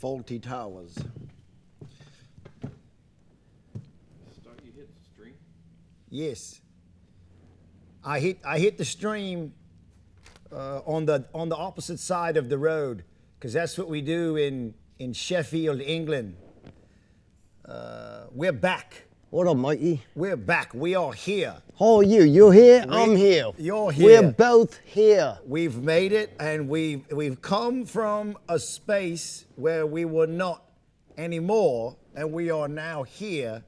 faulty towers. You hit the stream? Yes. I hit the stream on the opposite side of the road, because that's what we do in Sheffield, England. We're back. What up, Mikey? We're back. We are here. How are you? You're here, I'm here. You're here. We're both here. We've made it, and we've come from a space where we were not anymore, and we are now here,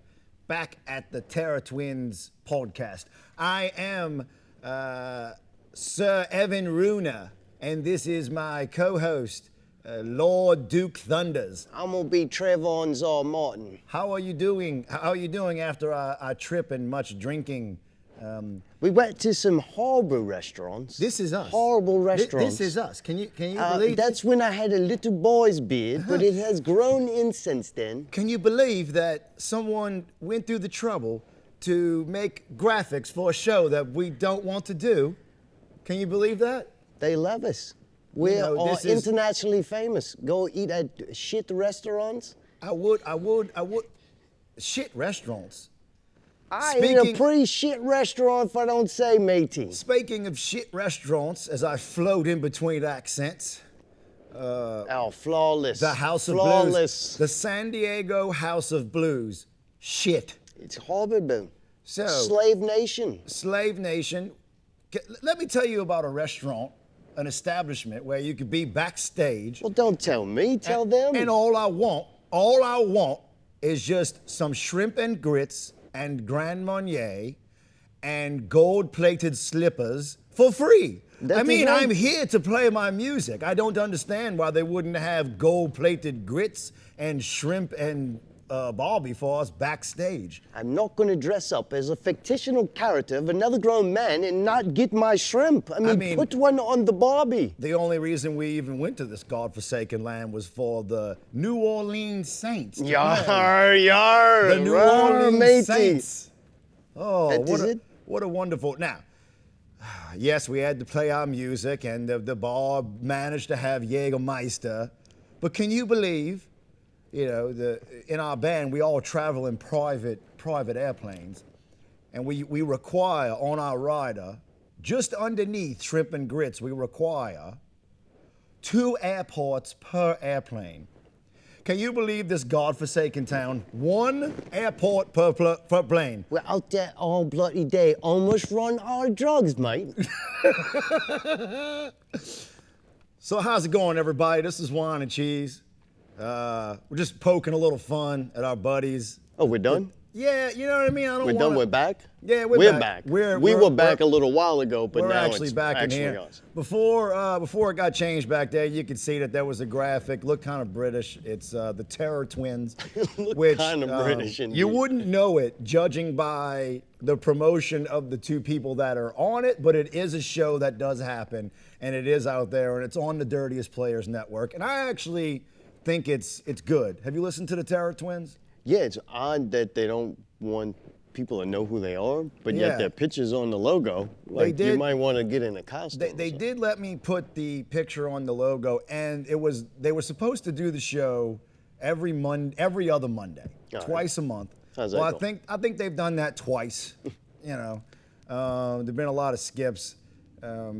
back at the Terror Twins podcast. I am Sir Evan Runa, and this is my co-host, Lord Duke Thunders. I'm gonna be Trayvon Czar Martin. How are you doing? How are you doing after our trip and much drinking? We went to some horrible restaurants. This is us. Horrible restaurants. This is us. Can you believe? That's when I had a little boy's beard, but it has grown in since then. Can you believe that someone went through the trouble to make graphics for a show that we don't want to do? Can you believe that? They love us. We are this is- internationally famous. Go eat at shit restaurants. I would. Shit restaurants. I eat a pretty shit restaurant if I don't say, matey. Speaking of shit restaurants, as I float in between accents, Flawless. the House of Flawless. Blues, the San Diego House of Blues, shit. It's horrible. So, Slave Nation. Slave Nation. Let me tell you about a restaurant, an establishment where you could be backstage. Well, don't tell me, tell them. And all I want is just some shrimp and grits and Grand Marnier and gold-plated slippers for free. I'm here to play my music. I don't understand why they wouldn't have gold-plated grits and shrimp and Barbie for us backstage. I'm not going to dress up as a fictional character of another grown man and not get my shrimp. I mean, put one on the Barbie. The only reason we even went to this godforsaken land was for the New Orleans Saints. Yar, yar. The New Orleans matey. Saints. Oh, That is it? what a wonderful. Now, yes, we had to play our music, and the bar managed to have Jägermeister. But can you believe, in our band, we all travel in private airplanes, and we require on our rider, just underneath shrimp and grits, we require 2 airports per airplane. Can you believe this godforsaken town? 1 airport per plane. We're out there all bloody day, almost run our drugs, mate. So how's it going, everybody? This is Whine And Cheese. We're just poking a little fun at our buddies. Oh, we're done? Yeah, you know what I mean? We're done, we're back? Yeah, we're back. back. We were back a little while ago, but we're now actually it's back in actually here. us. Before it got changed back there, you could see that there was a graphic. Looked kind of British. It's the Terror Twins. Looked kind of British, indeed. You wouldn't know it judging by the promotion of the 2 people that are on it, but it is a show that does happen, and it is out there, and it's on the Dirtiest Players Network. And I actually think it's good. Have you listened to the Terror Twins? Yeah, it's odd that they don't want people to know who they are, but Yeah. yet their picture's on the logo. Like, you might want to get in a costume. They did let me put the picture on the logo, and they were supposed to do the show every other Monday, twice a month. How's that Well, go? I think they've done that twice. There've been a lot of skips.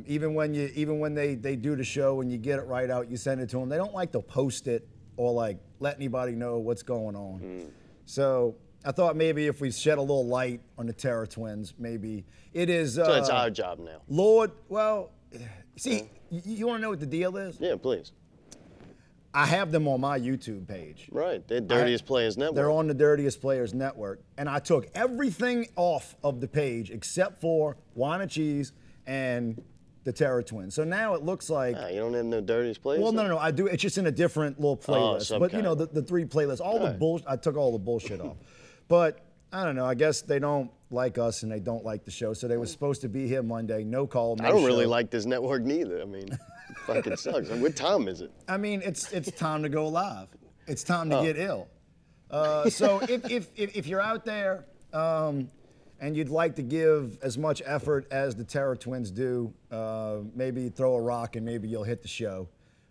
Even when they do the show and you get it right out, you send it to them. They don't like to post it or like let anybody know what's going on. So I thought maybe if we shed a little light on the Terror Twins, maybe it is. So it's our job now. Lord, well, see, you want to know what the deal is? Yeah, please. I have them on my YouTube page. Right, they're Dirtiest Players Network. They're on the Dirtiest Players Network, and I took everything off of the page except for Whine And Cheese and the Terror Twins. So now it looks like. You don't have no Dirtiest Players? Well, no, I do. It's just in a different little playlist. But the 3 playlists, I took all the bullshit off. But I don't know. I guess they don't like us and they don't like the show. So they were supposed to be here Monday. No call, no show. I don't really like this network neither. I mean, it fucking sucks. What time is it? I mean, it's time to go live. It's time to get ill. So if you're out there and you'd like to give as much effort as the Terror Twins do, maybe throw a rock and maybe you'll hit the show.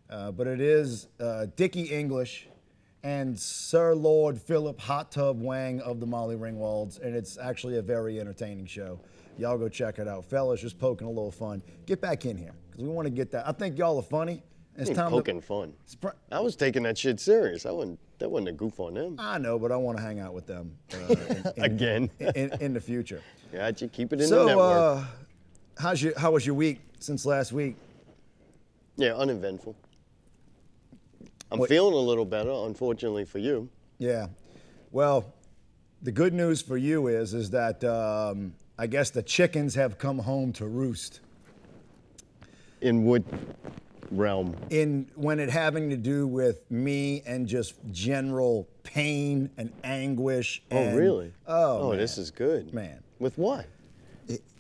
But it is Dickie English and Sir Lord Philip Hot Tub Wang of the Molly Ringwalds, and it's actually a very entertaining show. Y'all go check it out. Fellas, just poking a little fun. Get back in here, because we want to get that. I think y'all are funny. It's time poking fun. I was taking that shit serious. That wasn't a goof on them. I know, but I want to hang out with them again in the future. Got you. Keep it in the network. How was your week since last week? Yeah, uneventful. I'm feeling a little better, unfortunately for you. Yeah. Well, the good news for you is that I guess the chickens have come home to roost. In what realm? When it having to do with me and just general pain and anguish. Oh, really? Oh, man. This is good. Man. With what?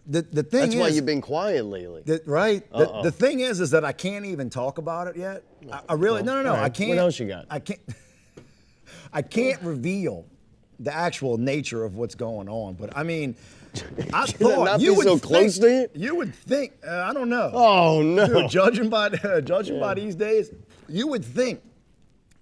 The thing That's why you've been quiet lately. Right? The thing is that I can't even talk about it yet. I really, no. Right. I can't. What else you got? I can't reveal the actual nature of what's going on, but I mean, I thought you would so close to you. You would think. I don't know. Oh no! Dude, judging by these days, you would think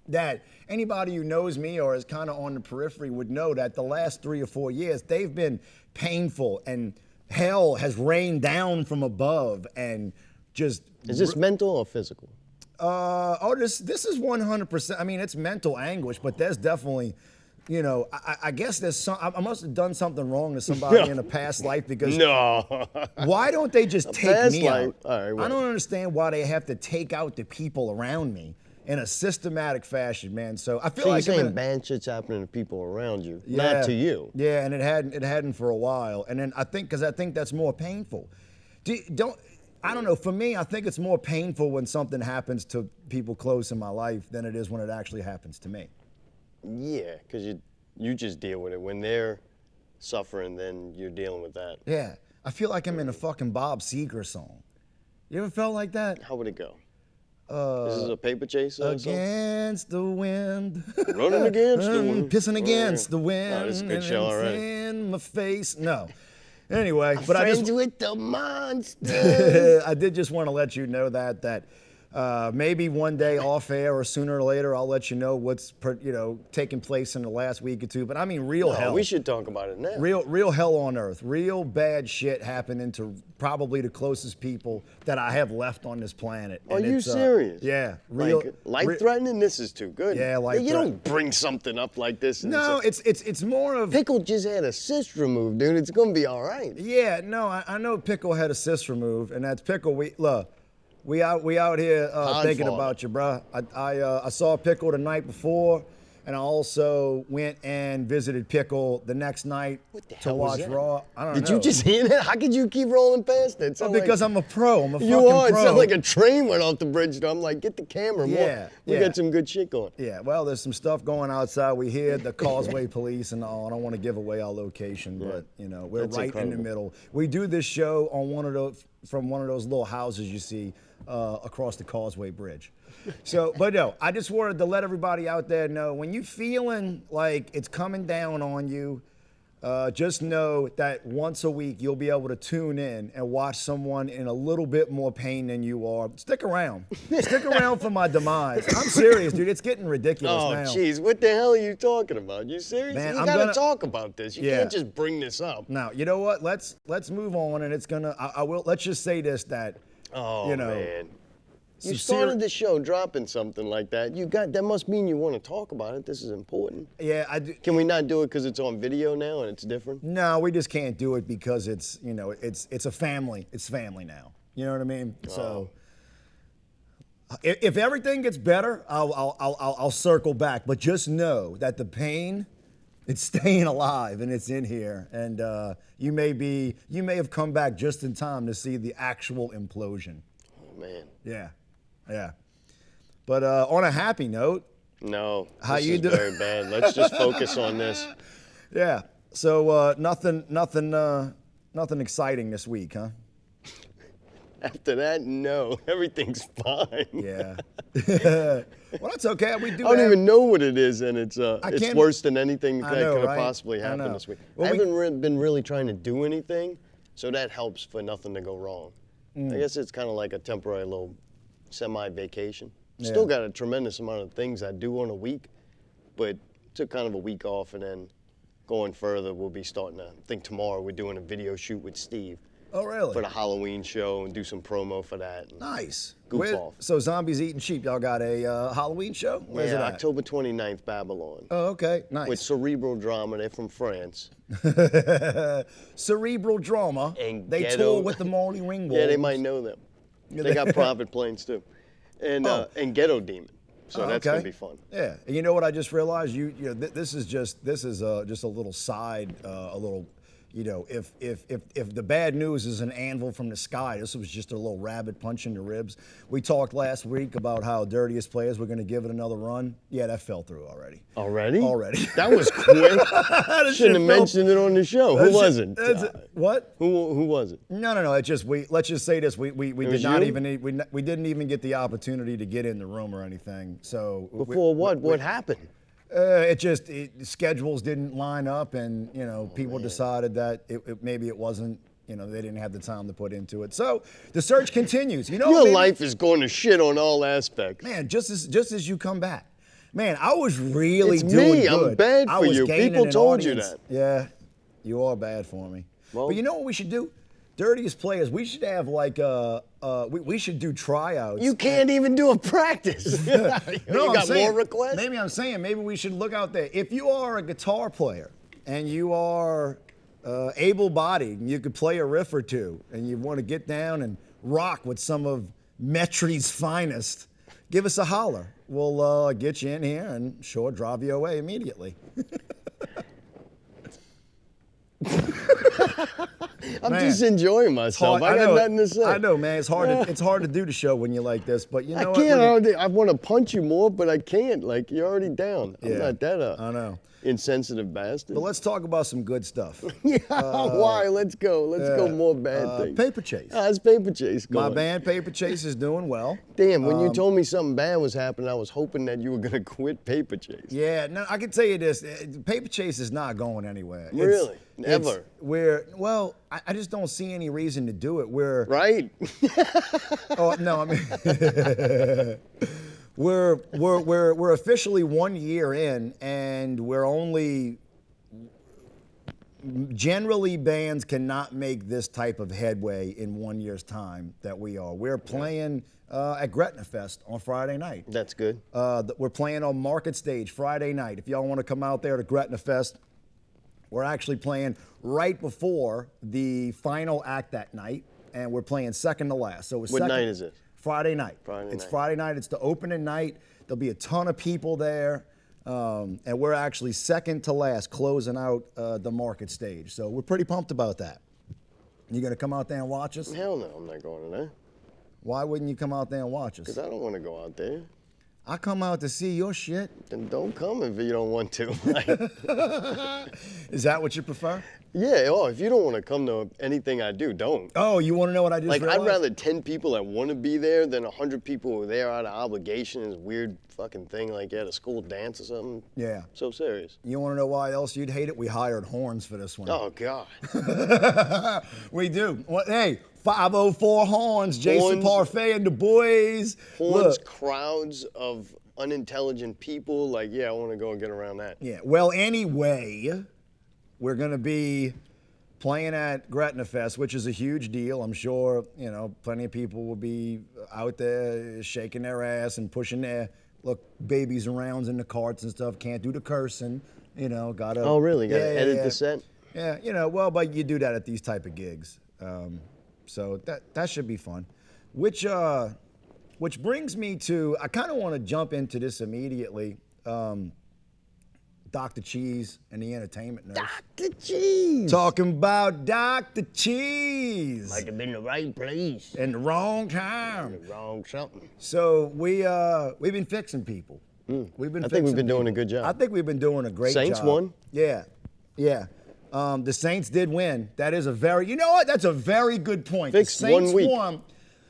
that anybody who knows me or is kind of on the periphery would know that the last 3 or 4 years they've been painful and hell has rained down from above and just. Is this mental or physical? This is 100%. I mean, it's mental anguish, but there's definitely. You know, I guess I must have done something wrong to somebody in a past life because why don't they just take me out? I don't understand why they have to take out the people around me in a systematic fashion, man. So I feel like you're saying bad shit's happening to people around you, not to you. Yeah, and it hadn't for a while, and then I think that's more painful. I don't know. For me, I think it's more painful when something happens to people close in my life than it is when it actually happens to me. Yeah, because you just deal with it. When they're suffering, then you're dealing with that. Yeah. I feel like I'm in a fucking Bob Seger song. You ever felt like that? How would it go? This is a Paperchase or something? Against the wind. Running against the wind. Pissing against the wind. Oh, this is a good show, all right. In my face. No. Anyway, but I just with the monsters. I did just want to let you know that maybe one day off air or sooner or later I'll let you know what's taking place in the last week or two. But I mean real hell. We should talk about it now. Real hell on earth. Real bad shit happening to probably the closest people that I have left on this planet. Are you serious? Yeah. Life-threatening? This is too good. Yeah, you don't bring something up like this. No, it's more of... Pickle just had a cyst removed, dude. It's going to be all right. Yeah, no, I know Pickle had a cyst removed, and that's Pickle. We out here thinking about you, bro. I saw Pickle the night before, and I also went and visited Pickle the next night to watch Raw. I don't know. Did you just hear that? How could you keep rolling past it? Because I'm a pro. I'm a fucking pro. You are. It sounded like a train went off the bridge. I'm like, get the camera. Yeah. We got some good shit going. Yeah. Well, there's some stuff going outside. We hear the Causeway Police and all. I don't want to give away our location, but we're right in the middle. We do this show on from one of those little houses you see across the Causeway Bridge. So, but no, I just wanted to let everybody out there know, when you feeling like it's coming down on you, just know that once a week you'll be able to tune in and watch someone in a little bit more pain than you are. Stick around. Stick around for my demise. I'm serious, dude. It's getting ridiculous now. Oh, jeez. What the hell are you talking about? You serious? Man, you got to talk about this. You can't just bring this up. Now, you know what? Let's move on, and it's gonna. I will. Let's just say this, that. Man. You started the show dropping something like that. That must mean you want to talk about it. This is important. Yeah, I do. Can we not do it because it's on video now and it's different? No, we just can't do it because it's a family. It's family now. You know what I mean? So if everything gets better, I'll circle back. But just know that the pain, it's staying alive and it's in here. And you may have come back just in time to see the actual implosion. Oh man. Yeah. But on a happy note. No. How you doing? Very bad. Let's just focus on this. Yeah. So nothing exciting this week, huh? After that, no. Everything's fine. Yeah. Well, that's okay. I don't even know what it is, and it's worse than anything that could have possibly happened this week. Well, I haven't been really trying to do anything, so that helps for nothing to go wrong. I guess it's kind of like a temporary little semi-vacation. Still got a tremendous amount of things I do on a week, but took kind of a week off, and then going further, we'll be starting to, I think tomorrow we're doing a video shoot with Steve. Oh, really? For the Halloween show, and do some promo for that. Nice. Goof off. So Zombies Eating Sheep, y'all got a Halloween show? Where's it at? October 29th, Babylon. Oh, okay, nice. With Cerebral Drama, they're from France. Cerebral Drama. And they tour with the Molly Ringwalds. Yeah, they might know them. They got private planes too. And Ghetto Demon. So that's gonna be fun. Yeah, and you know what I just realized? This is just a little side, a little. You know, if the bad news is an anvil from the sky, this was just a little rabbit punch in the ribs. We talked last week about how Dirtiest Players were going to give it another run. Yeah, that fell through already. Already? Already. That was quick. Shouldn't have mentioned it on the show. Who was it? What? Who was it? No. Let's just say this. We didn't even get the opportunity to get in the room or anything. So before what? What happened? Schedules didn't line up, and people decided that maybe it wasn't. They didn't have the time to put into it. So the search continues. Your life is going to shit on all aspects. Man, just as you come back, man, I was really doing good. I'm bad for you. People told you that. Yeah, you are bad for me. Well, but you know what we should do? Dirtiest Players. We should have we should do tryouts. You can't even do a practice. You got more requests? Maybe we should look out there. If you are a guitar player and you are able-bodied and you could play a riff or two and you want to get down and rock with some of Metri's finest, give us a holler. We'll get you in here and drive you away immediately. I'm just enjoying myself. I got nothing to say. I know, man. It's hard to do the show when you're like this, but you know what? I want to punch you more, but I can't. Like, you're already down. Yeah, I'm not that I know. Insensitive bastard. But let's talk about some good stuff. Why? Let's go. Let's go more bad things. Paperchase. How's Paperchase going? My band Paperchase is doing well. Damn, when you told me something bad was happening, I was hoping that you were going to quit Paperchase. Yeah, no, I can tell you this. Paperchase is not going anywhere. Really? Never? I just don't see any reason to do it. Right. Oh, no, I mean... We're officially 1 year in, and we're only generally bands cannot make this type of headway in 1 year's time that we are. We're playing at GretnaFest on Friday night. That's good. We're playing on Market Stage Friday night. If y'all want to come out there to GretnaFest, we're actually playing right before the final act that night, and we're playing second to last. So what night is it? Friday night. Friday night. It's the opening night. There'll be a ton of people there. And we're actually second to last, closing out the Market Stage. So we're pretty pumped about that. You gonna come out there and watch us? Hell no, I'm not going to that. Why wouldn't you come out there and watch us? Because I don't want to go out there. I come out to see your shit. Then don't come if you don't want to. Is that what you prefer? Yeah, if you don't want to come to anything I do, don't. Oh, you want to know what I just realized? I'd rather 10 people that want to be there than 100 people who are there out of obligation. It's a weird fucking thing like at a school dance or something. Yeah. So serious. You want to know why else you'd hate it? We hired horns for this one. Oh, God. We do. Hey, 504 horns, Jason Parfait and the boys. Horns, crowds of unintelligent people. I want to go and get around that. Yeah. Well, anyway, we're going to be playing at GretnaFest, which is a huge deal. I'm sure, plenty of people will be out there shaking their ass and pushing their babies around in the carts and stuff. Can't do the cursing, gotta. Oh, really? Gotta edit the set? Yeah, but you do that at these type of gigs. So that should be fun. Which brings me to, I kind of want to jump into this immediately. Dr. Cheese and the Entertainment Nurse. Dr. Cheese! Talking about Dr. Cheese. Might have been the right place. In the wrong time. The wrong something. So we've been fixing people. I think we've been doing a good job. I think we've been doing a great Saints job. won? Yeah. The Saints did win. That is that's a very good point. Fixed the Saints 1 week. won.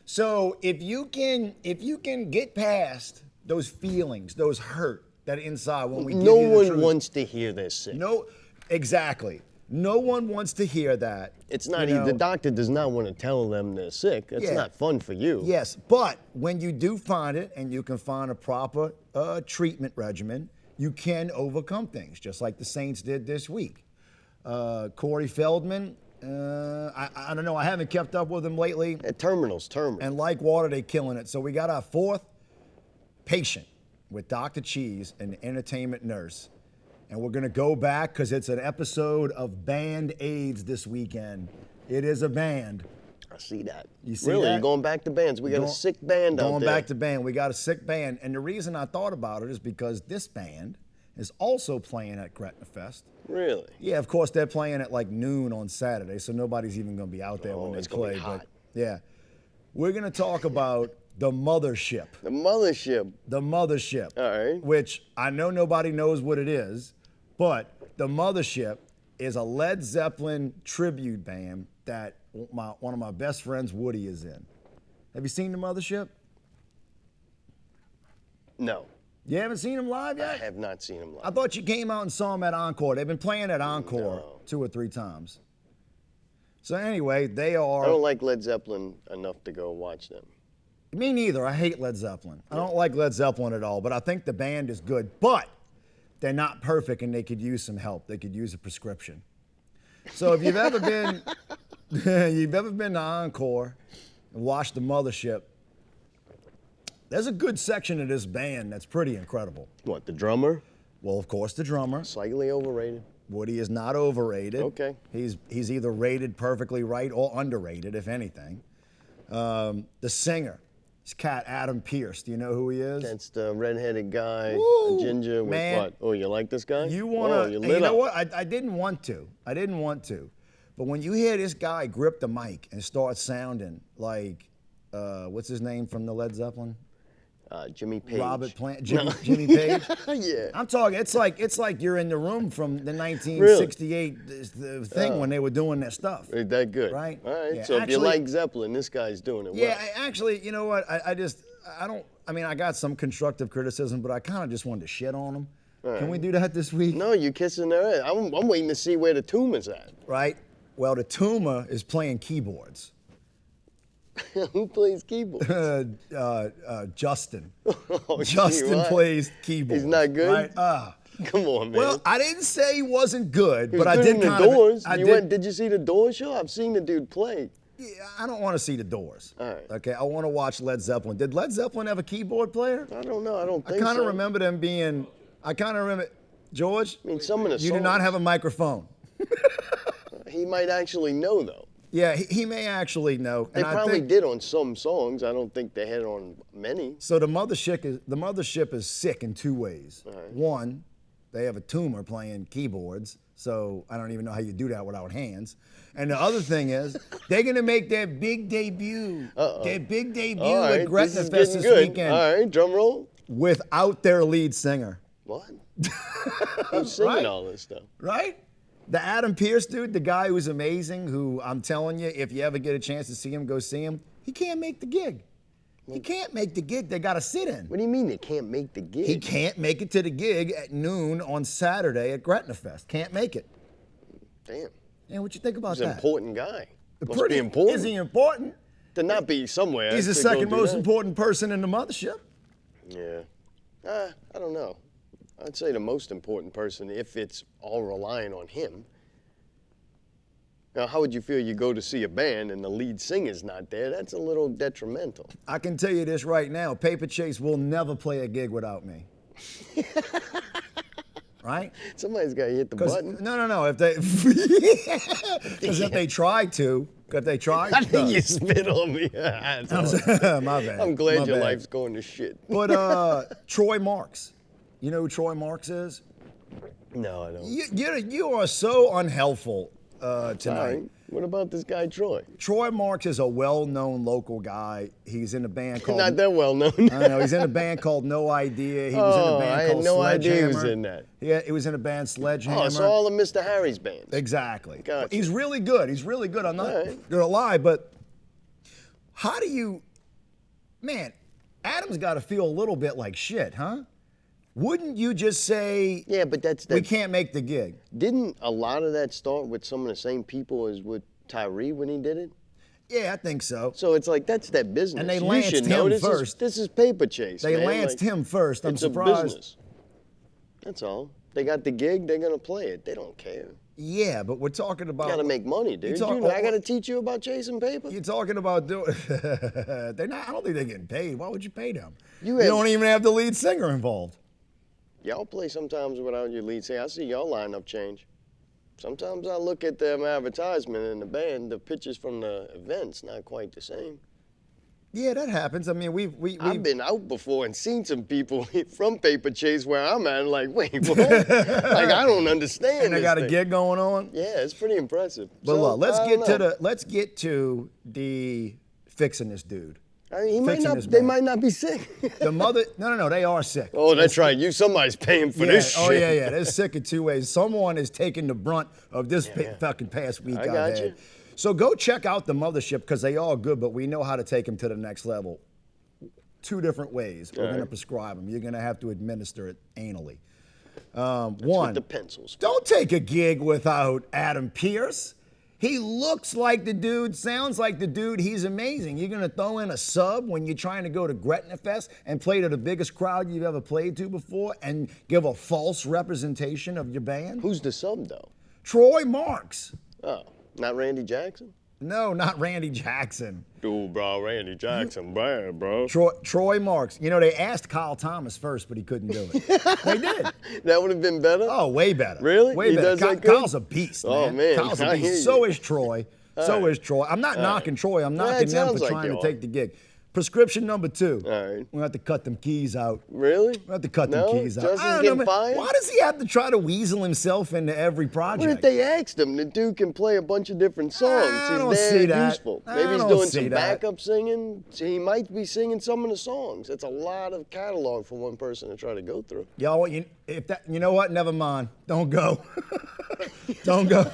So if you can get past those feelings, those hurt that inside when we give you the truth. No one wants to hear this. No, exactly. No one wants to hear that. It's not the doctor does not want to tell them they're sick. It's not fun for you. Yes, but when you do find it and you can find a proper treatment regimen You can overcome things, just like the Saints did this week. Corey Feldman, I don't know. I haven't kept up with him lately. At Terminal. And like water, they killing it. So we got our fourth patient with Dr. Cheese, an entertainment nurse. And we're going to go back because it's an episode of Band-Aids this weekend. It is a band. I see that. You see really? that? You're going back to bands. We got a sick band out there. Going back to band. We got a sick band. And the reason I thought about it is because this band is also playing at GretnaFest. Really? Yeah, of course, they're playing at like noon on Saturday, so nobody's even going to be out there when they it's play. Gonna be hot. But yeah. We're going to talk about the Mothership. The Mothership. The Mothership. All right. Which I know nobody knows what it is, but the Mothership is a Led Zeppelin tribute band that one of my best friends, Woody, is in. Have you seen the Mothership? No. You haven't seen them live yet? I have not seen them live. I thought you came out and saw them at Encore. They've been playing at Encore 2 or 3 times. So anyway, they are... I don't like Led Zeppelin enough to go watch them. Me neither. I hate Led Zeppelin. I don't like Led Zeppelin at all, but I think the band is good. But they're not perfect, and they could use some help. They could use a prescription. So if you've ever been... you've ever been to Encore and watched the Mothership, there's a good section of this band that's pretty incredible. What, the drummer? Well, of course, the drummer. Slightly overrated. Woody is not overrated. Okay. He's either rated perfectly right or underrated, if anything. The singer, this cat Adam Pearce. Do you know who he is? That's the redheaded guy, Woo! a ginger with Man. what? Oh, you like this guy? You wanna? Whoa, you and lit you know up. what? I didn't want to. But when you hear this guy grip the mic and start sounding like, what's his name from the Led Zeppelin? Jimmy Page. Robert Plant. Jimmy Page. Yeah. I'm talking. It's like you're in the room from the 1968 thing when they were doing that stuff. Ain't that good? Right. All right. Yeah, So if actually, you like Zeppelin, this guy's doing it well. Yeah, actually, you know what? I got some constructive criticism, but I kind of just wanted to shit on them. Can we do that this week? No, you kissing their ass. I'm waiting to see where the tumor's at. Right. Well, the tumor is playing keyboards. Who plays keyboards? Justin. Oh, Justin plays keyboards. He's not good? Right? Come on, man. Well, I didn't say he wasn't good, He's but I good did in the kind Doors. of. Did you see the Doors show? I've seen the dude play. Yeah, I don't want to see the Doors. All right. Okay, I want to watch Led Zeppelin. Did Led Zeppelin have a keyboard player? I don't know. I don't think I kind of so. remember them being. I kind of remember. George, I mean, some of the you do songs, not have a microphone. He might actually know, though. Yeah, he may actually know. They probably did on some songs. I don't think they had on many. So the mothership is sick in 2 ways. Right. One, they have a tumor playing keyboards, so I don't even know how you do that without hands. And the other thing is, they're gonna make their big debut. Their big debut at GretnaFest this weekend. All right, drum roll. Without their lead singer. What? Who's singing Right? all this stuff? Right? The Adam Pearce dude, the guy who's amazing, who I'm telling you, if you ever get a chance to see him, go see him. He can't make the gig. He can't make the gig. They got to sit in. What do you mean they can't make the gig? He can't make it to the gig at noon on Saturday at GretnaFest. Can't make it. Damn. Yeah, what you think about He's that? an important guy. Must Pretty be important. Is he important? To not be somewhere. He's the to go second do most that. important person in the mothership. Yeah. I don't know. I'd say the most important person if it's all relying on him. Now, how would you feel you go to see a band and the lead singer's not there? That's a little detrimental. I can tell you this right now, Paperchase will never play a gig without me. Right? Somebody's got to hit the button. No. If they, because if they try to, I think you spit on me. My bad. I'm glad My your bad. life's going to shit. But Troy Marks, you know who Troy Marks is? No, I don't. You are so unhelpful tonight. Sorry. What about this guy, Troy? Troy Marks is a well-known local guy. He's in a band called... Not that well known. I know. He's in a band called No Idea. He was in a band I had called no Sledgehammer. idea he was in that. Yeah, he was in a band Sledgehammer. Oh, so all of Mr. Harry's bands. Exactly. Gotcha. He's really good. He's really good. I'm not All right. gonna lie, but how do you... Man, Adam's got to feel a little bit like shit, huh? Wouldn't you just say, Yeah, but we can't make the gig? Didn't a lot of that start with some of the same people as with Tyree when he did it? Yeah, I think so. So it's like, that's their business. And they You lanced should know him this first. This is Paperchase, They man. lanced Like, him first. I'm it's surprised. a business. That's all. They got the gig, they're gonna play it. They don't care. Yeah, but we're talking about. You gotta make money, dude. I gotta teach you about chasing paper. You're talking about doing. They're not. I don't think they're getting paid. Why would you pay them? You don't even have the lead singer involved. Y'all play sometimes without your lead singer. I see y'all lineup change. Sometimes I look at them advertisement in the band, the pictures from the events not quite the same. Yeah, that happens. I mean, I've been out before and seen some people from Paperchase where I'm at, like, wait, what? Like, I don't understand. And they got a gig going on. Yeah, it's pretty impressive. But so, look, let's get to the fixing this dude. I mean, they might not be sick. The mother, no, they are sick. Oh, that's right. Somebody's paying for this shit. Oh, yeah. They're sick in two ways. Someone is taking the brunt of this fucking past week I got you. So go check out the Mothership because they are good, but we know how to take them to the next level. 2 different ways. We're going to prescribe them. You're going to have to administer it anally. One, with the pencils. Don't take a gig without Adam Pierce. He looks like the dude, sounds like the dude. He's amazing. You're going to throw in a sub when you're trying to go to GretnaFest and play to the biggest crowd you've ever played to before and give a false representation of your band? Who's the sub, though? Troy Marks. Oh, not Randy Jackson? No, not Randy Jackson. Dude, bro, Randy Jackson, bad, bro. Troy Marks. You know, they asked Kyle Thomas first, but he couldn't do it. They did. That would have been better? Oh, way better. Really? Way He better. does that good? Kyle's a beast, man. Oh, man. Kyle's a I hear beast. you. So is Troy. Is Troy. I'm not knocking Troy. I'm knocking them for trying to take the gig. Prescription number 2. All right. We have to cut them keys out. Really? We have to cut them keys out. Justin's getting fired? Why does he have to try to weasel himself into every project? What if they asked him? The dude can play a bunch of different songs. I don't He's see very that. useful. I Maybe he's don't doing see some that. backup singing. He might be singing some of the songs. That's a lot of catalog for one person to try to go through. Y'all, you know what? Never mind. Don't go. Don't go.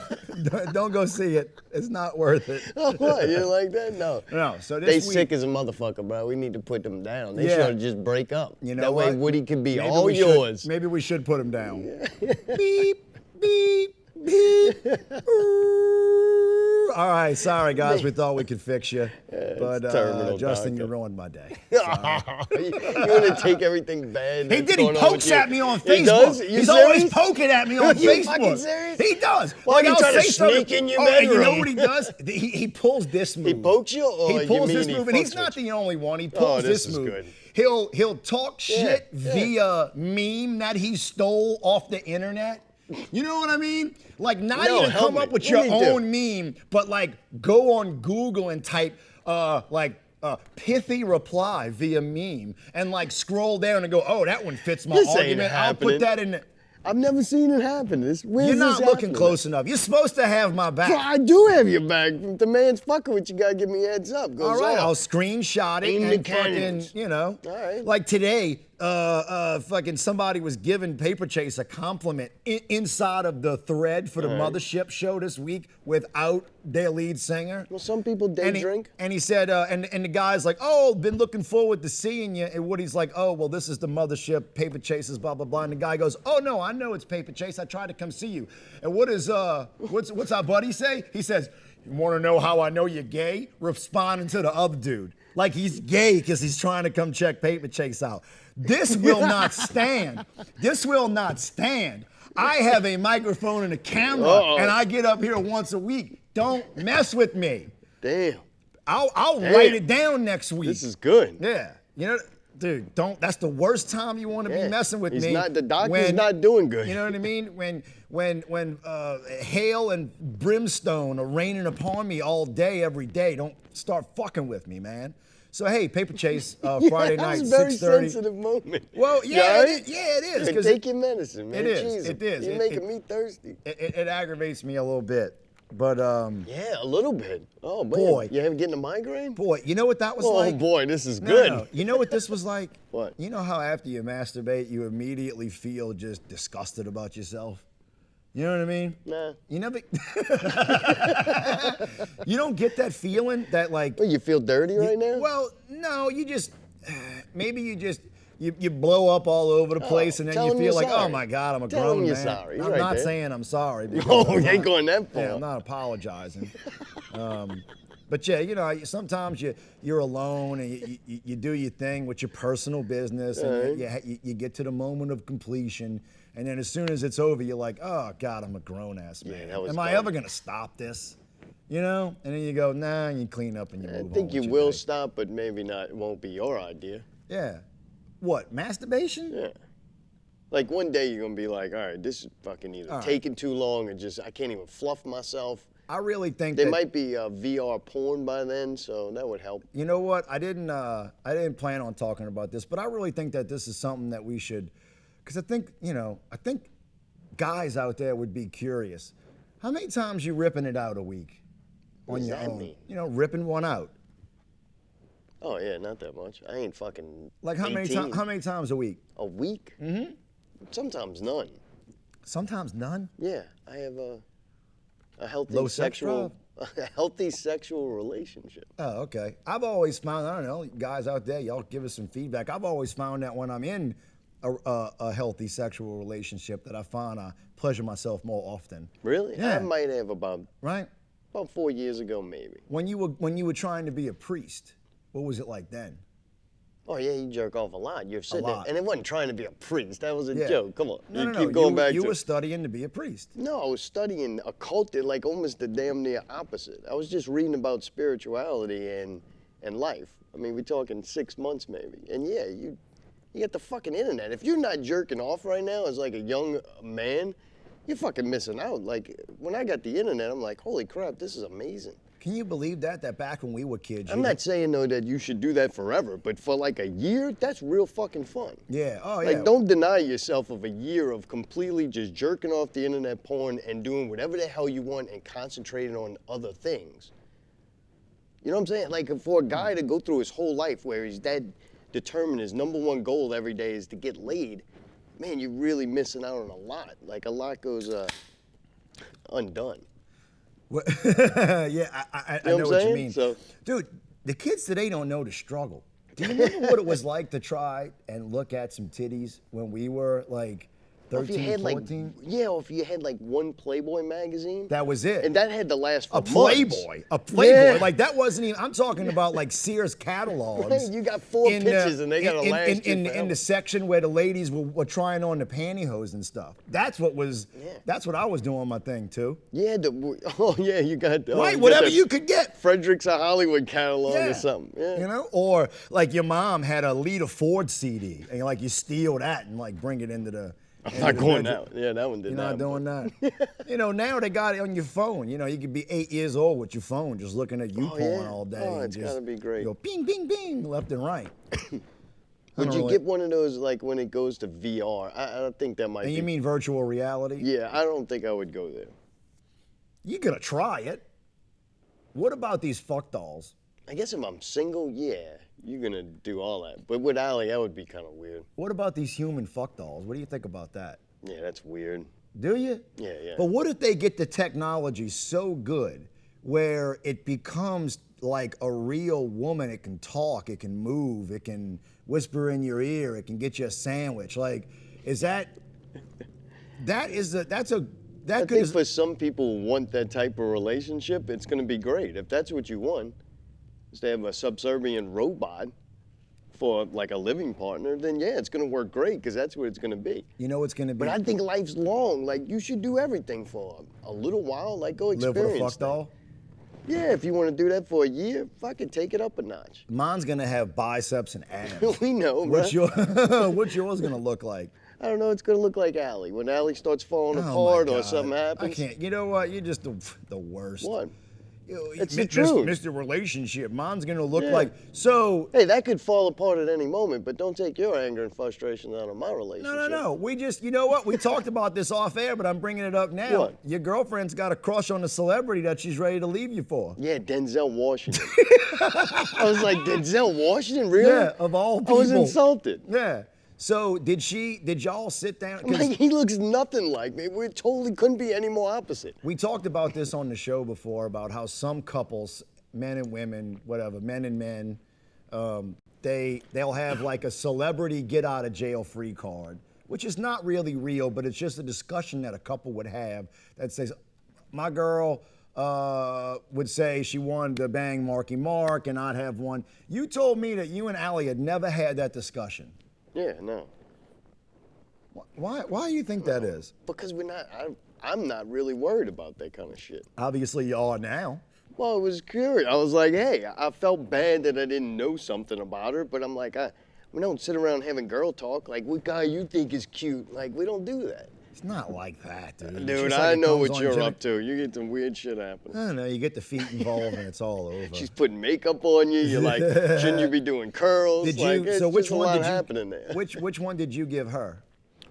Don't go see it. It's not worth it. Oh, what? You like that? No. No. So They this week, sick as a motherfucker, bro. We need to put them down. They Yeah. should just break up. You know that what? way Woody can be Maybe all we should- yours. Maybe we should put him down. Beep, beep, beep. All right, sorry guys, we thought we could fix you, but terminal, Justin, Doc. you ruined my day. You want to take everything bad? He that's did. He going on with pokes you? at me on He Facebook. does? You He's serious? always poking at me on You Facebook. fucking serious? He does. Why he I'll try to say something- sneak in your and you know bedroom? what he does? He pulls this move. He pokes you, or He you pulls mean this he move, and he's fucks not with you? the only one. He pulls this this is move. good. He'll talk shit yeah. via meme that he stole off the internet. You know what I mean? Like not No, even help come me. up with What your did he do? own meme, but like go on Google and type pithy reply via meme and like scroll down and go, oh, that one fits my This ain't argument. I'll happening. put that in the. I've never seen it happen. You're not looking close enough. You're supposed to have my back. Well, I do have your back. If the man's fucking with you, gotta give me a heads up. Goes All right, off. I'll screenshot it Aim the and fucking, cannons. you know. All right. Like today, fucking somebody was giving Paperchase a compliment inside of the thread for the Mothership show this week without their lead singer. Well, some people day And he, drink. and he said, and the guy's like, oh, been looking forward to seeing you. And Woody's like, oh, well, this is the Mothership, Paperchases, blah, blah, blah. And the guy goes, oh, no, I know it's Paperchase. I tried to come see you. And what's our buddy say? He says, you want to know how I know you're gay? Responding to the other dude. Like he's gay because he's trying to come check Paperchase out. This will not stand. This will not stand. I have a microphone and a camera, and I get up here once a week. Don't mess with me. Damn. I'll write it down next week. This is good. Yeah. You know, dude, that's the worst time you want to be messing with He's me. not, the doctor's not doing good. You know what I mean? When hail and brimstone are raining upon me all day, every day, don't start fucking with me, man. So hey, Paperchase, Friday night, 6:30. That's a very sensitive moment. Well, yeah, it is. And take your medicine, man. It is. Jesus. It is. You're making me thirsty. It aggravates me a little bit, but Yeah, a little bit. Oh, man. Boy. You haven't getting a migraine? boy, you know what that was Oh, like? boy, this is No, good. no. You know what this was like? What? You know how after you masturbate, you immediately feel just disgusted about yourself? You know what I mean? Nah. You never. You don't get that feeling that like. Well, you feel dirty right now? Well, no, you just maybe you blow up all over the place and then tell you him feel you're like, sorry. oh my God, I'm a Tell grown him you're man. sorry. He's I'm right not there. saying I'm sorry. because Oh, I'm you ain't not- going that far. Yeah, I'm not apologizing. But yeah, you know, sometimes you're alone and you do your thing with your personal business, and you get to the moment of completion, and then as soon as it's over, you're like, oh God, I'm a grown ass man. that was Am I dumb. ever gonna stop this? You know? And then you go, nah, and you clean up and you move on. I think you with your will day. stop, but maybe not. It won't be your idea. Yeah. What, masturbation? Yeah. Like one day you're gonna be like, all right, this is fucking either taking too long or just I can't even fluff myself. I really think There that, might be VR porn by then, so that would help. you know what? I didn't plan on talking about this, but I really think that this is something that we should, because I think guys out there would be curious. How many times you ripping it out a week What on does your that own? mean? You know, ripping one out. Oh yeah, not that much. I ain't fucking. Like how 18. many times a week? A week? Mm-hmm. Sometimes none. Sometimes none. Yeah, I have a healthy Low sex sexual, a healthy sexual relationship. Oh, okay. I've always found, I don't know, guys out there, y'all give us some feedback. I've always found that when I'm in a healthy sexual relationship, that I find I pleasure myself more often. Really? Yeah. I might have about Right? 4 years ago, maybe. When you were trying to be a priest, what was it like then? Oh yeah, you jerk off a lot. You're sitting there, lot. and it wasn't trying to be a priest. That was a Yeah. joke. Come on, No, you no, keep no. going back you to. were studying to be a priest. No, I was studying occultic, like almost the damn near opposite. I was just reading about spirituality and life. I mean, we're talking 6 months maybe. And yeah, you got the fucking internet. If you're not jerking off right now as like a young man, you're fucking missing out. Like when I got the internet, I'm like, holy crap, this is amazing. Can you believe that back when we were kids? I'm not saying though that you should do that forever, but for like a year, that's real fucking fun. Yeah. Oh, yeah. Like, don't deny yourself of a year of completely just jerking off the internet porn and doing whatever the hell you want and concentrating on other things. You know what I'm saying? Like, for a guy to go through his whole life where he's that determined his number one goal every day is to get laid, man, you're really missing out on a lot. Like, a lot goes undone. Yeah, I know what I'm what you saying? mean. So- Dude, the kids today don't know the struggle. Do you remember what it was like to try and look at some titties when we were like Or if you 13, had 14? or if you had like one Playboy magazine. That was it. And that had to last for a months. Playboy. A Playboy. Yeah. Like that wasn't even, I'm talking about like Sears catalogs. Right, you got 4 in pictures and they gotta last you in forever. the section where the ladies were trying on the pantyhose and stuff. That's what I was doing my thing too. Yeah, you got Right, you got whatever that you could get. Fredericks of Hollywood catalog or something. Yeah. You know, or like your mom had a Lita Ford CD, and like you steal that and like bring it into the. I'm not going out. Yeah, that one did You're not. not doing that. You know, now they got it on your phone. You know, you could be 8 years old with your phone, just looking at YouPorn yeah? all day. Oh, and it's just gotta be great. Go bing, bing, bing, left and right. Would you get one of those like when it goes to VR? I think that might And be. you mean virtual reality? Yeah, I don't think I would go there. You're gonna try it. What about these fuck dolls? I guess if I'm single, yeah, you're gonna do all that. But with Allie, that would be kind of weird. What about these human fuck dolls? What do you think about that? Yeah, that's weird. Do you? Yeah, yeah. But what if they get the technology so good where it becomes like a real woman? It can talk, it can move, it can whisper in your ear, it can get you a sandwich. Like, is that? I think for some people who want that type of relationship, it's going to be great. If that's what you want, is to have a subservient robot for like a living partner, then yeah, it's going to work great because that's what it's going to be. You know what's gonna be? But I think life's long. Like, you should do everything for a little while. Like, go live experience with a fuck things. doll. Yeah, if you want to do that for a year, fucking take it up a notch. Mine's gonna have biceps and abs. We know, bro. What's yours gonna look like? I don't know. It's going to look like Allie. When Allie starts falling Oh my apart or God. something happens. I can't. You know what? You're just the worst. What? It's the truth. Mr. Relationship. Mine's gonna look Yeah. like so. Hey, that could fall apart at any moment, but don't take your anger and frustration out of my relationship. No. We just, you know what? We talked about this off air, but I'm bringing it up now. What? Your girlfriend's got a crush on a celebrity that she's ready to leave you for. Yeah, Denzel Washington. I was like, Denzel Washington, really? Yeah, of all people. I was insulted. Yeah. So did y'all sit down? I'm like, he looks nothing like me. We totally couldn't be any more opposite. We talked about this on the show before about how some couples, men and women, whatever, men and men, they'll have like a celebrity get out of jail free card, which is not really real, but it's just a discussion that a couple would have that says, my girl would say she wanted to bang Marky Mark and I'd have one. You told me that you and Allie had never had that discussion. Yeah, no. Why do you think that is? Because I'm not really worried about that kind of shit. Obviously, you are now. Well, it was curious. I was like, hey, I felt bad that I didn't know something about her, but I'm like, we don't sit around having girl talk. Like, what guy you think is cute? Like, we don't do that. It's not like that, dude. It's Dude, just like I it know comes what on you're Jimmy- up to. You get some weird shit happening. I don't know. You get the feet involved and it's all over. She's putting makeup on you. You're like, shouldn't you be doing curls? Did like, you? it's So which just a one lot did you? happening there. Which one did you give her?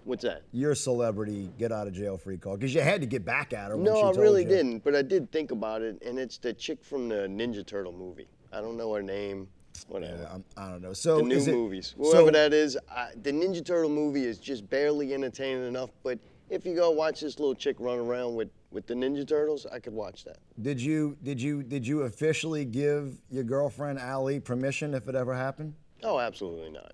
What's that? Your celebrity get out of jail free card, because you had to get back at her. When she No, I told really you. didn't, but I did think about it, and it's the chick from the Ninja Turtle movie. I don't know her name. Whatever. Yeah, I don't know. So The new is it, movies. so- Whoever that is, the Ninja Turtle movie is just barely entertaining enough, but if you go watch this little chick run around with the Ninja Turtles, I could watch that. Did you officially give your girlfriend Allie permission if it ever happened? Oh, absolutely not.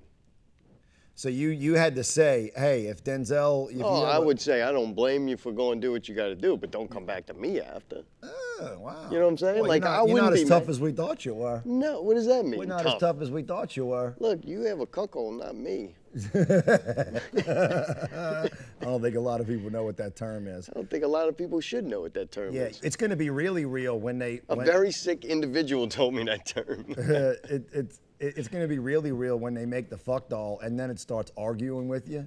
So you had to say, hey, if Denzel, if Oh, you I ever- would say I don't blame you for going to do what you got to do, but don't come back to me after. Oh, wow. You know what I'm saying? Well, Like, you're not, I you're wouldn't not be as tough mad. as we thought you were. No, what does that mean? We're not as tough as we thought you were. Look, you have a cuckold, not me. I don't think a lot of people know what that term is. I don't think a lot of people should know what that term Yeah, is. it's going to be really real when they. A very sick individual told me that term. It's going to be really real when they make the fuck doll and then it starts arguing with you.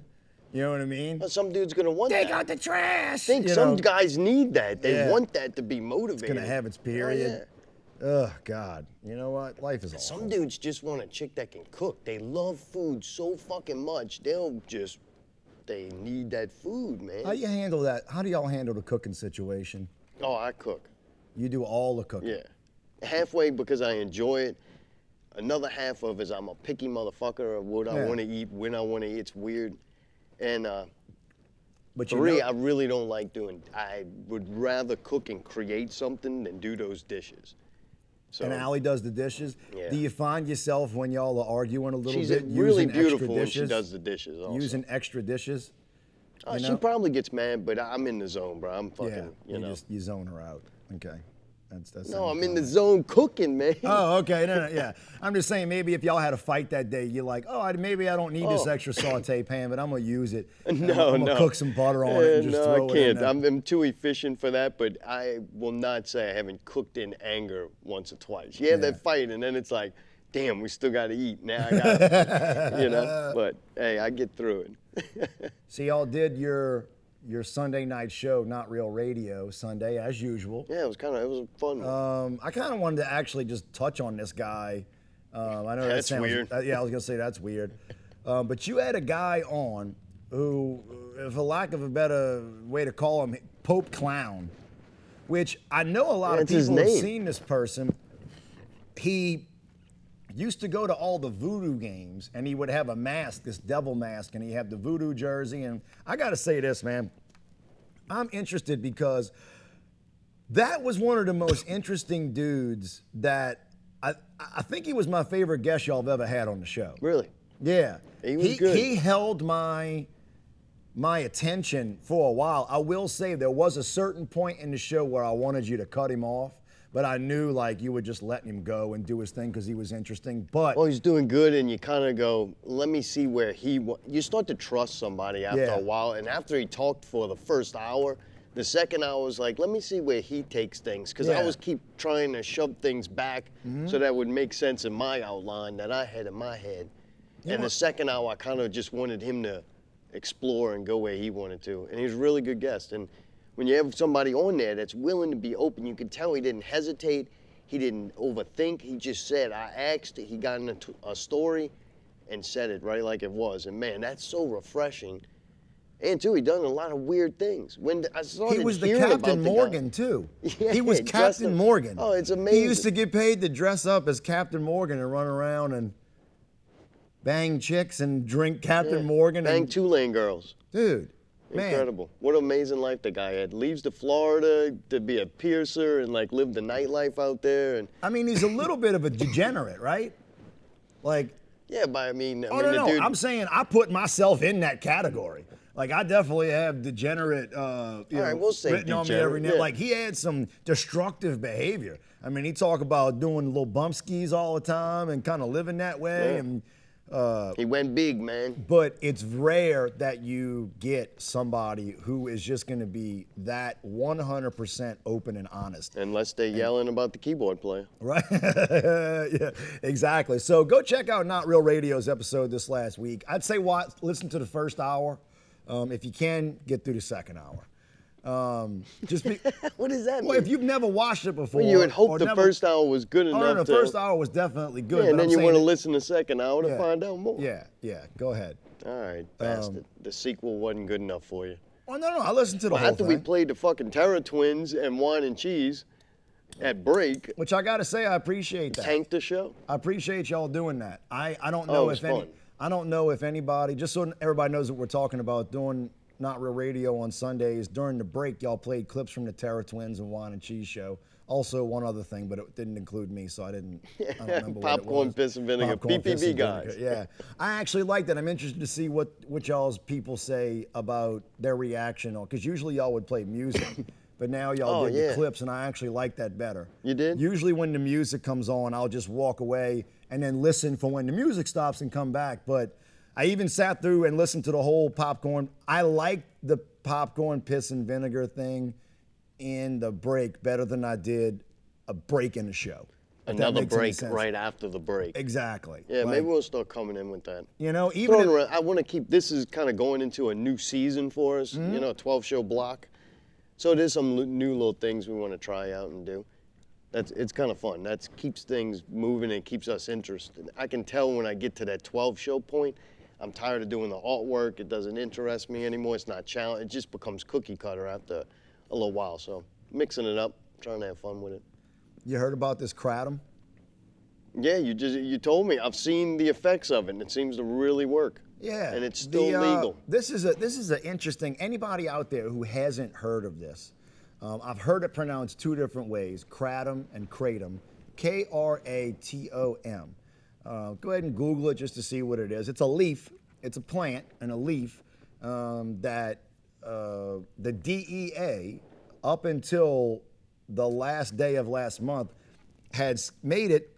You know what I mean? Well, some dude's gonna want Take that. out the trash. I think you some know? guys need that. They Yeah. want that to be motivated. It's gonna have its period. Oh God. You know what? Life is awful. Some dudes just want a chick that can cook. They love food so fucking much. They need that food, man. How do you handle that? How do y'all handle the cooking situation? Oh, I cook. You do all the cooking. Yeah. Halfway because I enjoy it. Another half of is I'm a picky motherfucker of what I Yeah. want to eat, when I want to eat. It's weird. And But you three, know, I really don't like doing. I would rather cook and create something than do those dishes. So and Allie does the dishes. Yeah. Do you find yourself when y'all are arguing a little she's bit really using beautiful extra when dishes? she does the dishes. Also. Using extra dishes? you She know? probably gets mad, but I'm in the zone, bro. I'm fucking, Yeah. you know. You zone her out. Okay. That's No, I'm in the zone cooking, man. Oh, okay. No, yeah. I'm just saying, maybe if y'all had a fight that day, you're like, oh, maybe I don't need this Oh. extra saute pan, but I'm gonna use it. And No, I'm gonna no. cook some butter on it and just no, throw I it in can't. there. I'm too efficient for that, but I will not say I haven't cooked in anger once or twice. You have Yeah. that fight, and then it's like, damn, we still got to eat. Now I got you know? But, hey, I get through it. So y'all did your Sunday night show, Not Real Radio, Sunday as usual. Yeah, it was a fun one. I kind of wanted to actually just touch on this guy. I know that That's sounds weird. Yeah, I was gonna say that's weird. But you had a guy on who, for lack of a better way to call him, Pope Clown, which I know a lot of That's his people have name. seen this person. He used to go to all the voodoo games and he would have a mask, this devil mask, and he had the voodoo jersey. And I gotta say this, man, I'm interested because that was one of the most interesting dudes that I think he was my favorite guest y'all have ever had on the show. Really? Yeah. He was good. He held my attention for a while. I will say there was a certain point in the show where I wanted you to cut him off, but I knew like you were just letting him go and do his thing because he was interesting. But Well, he's doing good, and you kind of go, let me see where you start to trust somebody after Yeah. a while. And after he talked for the first hour, the second hour was like, let me see where he takes things. Because I Yeah. was keep trying to shove things back so that would make sense in my outline that I had in my head. And the second hour, I kind of just wanted him to explore and go where he wanted to. And he was a really good guest. And when you have somebody on there that's willing to be open, you could tell he didn't hesitate. He didn't overthink. He just said, I asked, he got into a story and said it right like it was. And man, that's so refreshing. And too, he done a lot of weird things. When I started he was the hearing about Captain the guy- Morgan too. Yeah, he was dressed Captain up- Morgan. Oh, it's He used amazing. to get paid to dress up as Captain Morgan and run around and bang chicks and drink Captain Morgan. Bang and, Tulane girls. dude, man. Incredible. What an amazing life that guy had. Leaves to Florida to be a piercer and like live the nightlife out there. And I mean, he's a little bit of a degenerate, right? Like, yeah, but I mean, oh no, the no, dude. I'm saying I put myself in that category. Like I definitely have degenerate, we'll say written on me every degenerate, now. yeah. Like he had some destructive behavior. I mean, he talk about doing little bump skis all the time and kind of living that way. Yeah. And He went big, man. but it's rare that you get somebody who is just going to be that 100% open and honest. Unless they're yelling about the keyboard player. Right? Yeah, exactly. So go check out Not Real Radio's episode this last week. I'd say listen to the first hour. If you can, get through the second hour. Just be, What does that well, mean? if you've never watched it before, Well, you would or hope the never- first hour was good enough. Oh, no, the to, first hour was definitely good. Yeah, and but then I'm you saying want to that- listen the second hour to Yeah. find out more. Yeah. Go ahead. All right, bastard. The sequel wasn't good enough for you. Oh no, I listened to the Well, whole after thing. we played the fucking Terror Twins and Whine And Cheese at break, Which I gotta say, I appreciate that. tanked the show. I appreciate y'all doing that. I don't Oh, know it was if any. fun. I don't know if anybody. Just so everybody knows what we're talking about, doing Not Real Radio on Sundays during the break. Y'all played clips from the Terror Twins and Whine and Cheese show. Also, one other thing, but it didn't include me, so I don't remember what it Popcorn, was. piss, and vinegar. Popcorn, piss, PPV and vinegar. guys. Yeah, I actually like that. I'm interested to see what y'all's people say about their reaction on, because usually y'all would play music, but now y'all Oh, did yeah. the clips, and I actually like that better. You did? Usually when the music comes on, I'll just walk away and then listen for when the music stops and come back. But I even sat through and listened to the whole popcorn. I like the popcorn, piss, and vinegar thing in the break better than I did a break in the show. if that Another makes any break sense. right after the break. Exactly. Yeah, Like, maybe we'll start coming in with that. You know, even Throwing if- around, I want to keep, this is kind of going into a new season for us, Mm-hmm. you know, a 12-show block. So there's some new little things we want to try out and do. It's kind of fun. That keeps things moving and keeps us interested. I can tell when I get to that 12-show point, I'm tired of doing the artwork. It doesn't interest me anymore. It's not challenge. It just becomes cookie cutter after a little while. So mixing it up, trying to have fun with it. you heard about this kratom? Yeah, you told me. I've seen the effects of it, and it seems to really work. Yeah. And it's still legal. This is an interesting. Anybody out there who hasn't heard of this, I've heard it pronounced two different ways: kratom and kratom, K-R-A-T-O-M. Go ahead and Google it just to see what it is. It's a leaf. It's a plant and a leaf that the DEA, up until the last day of last month, had made it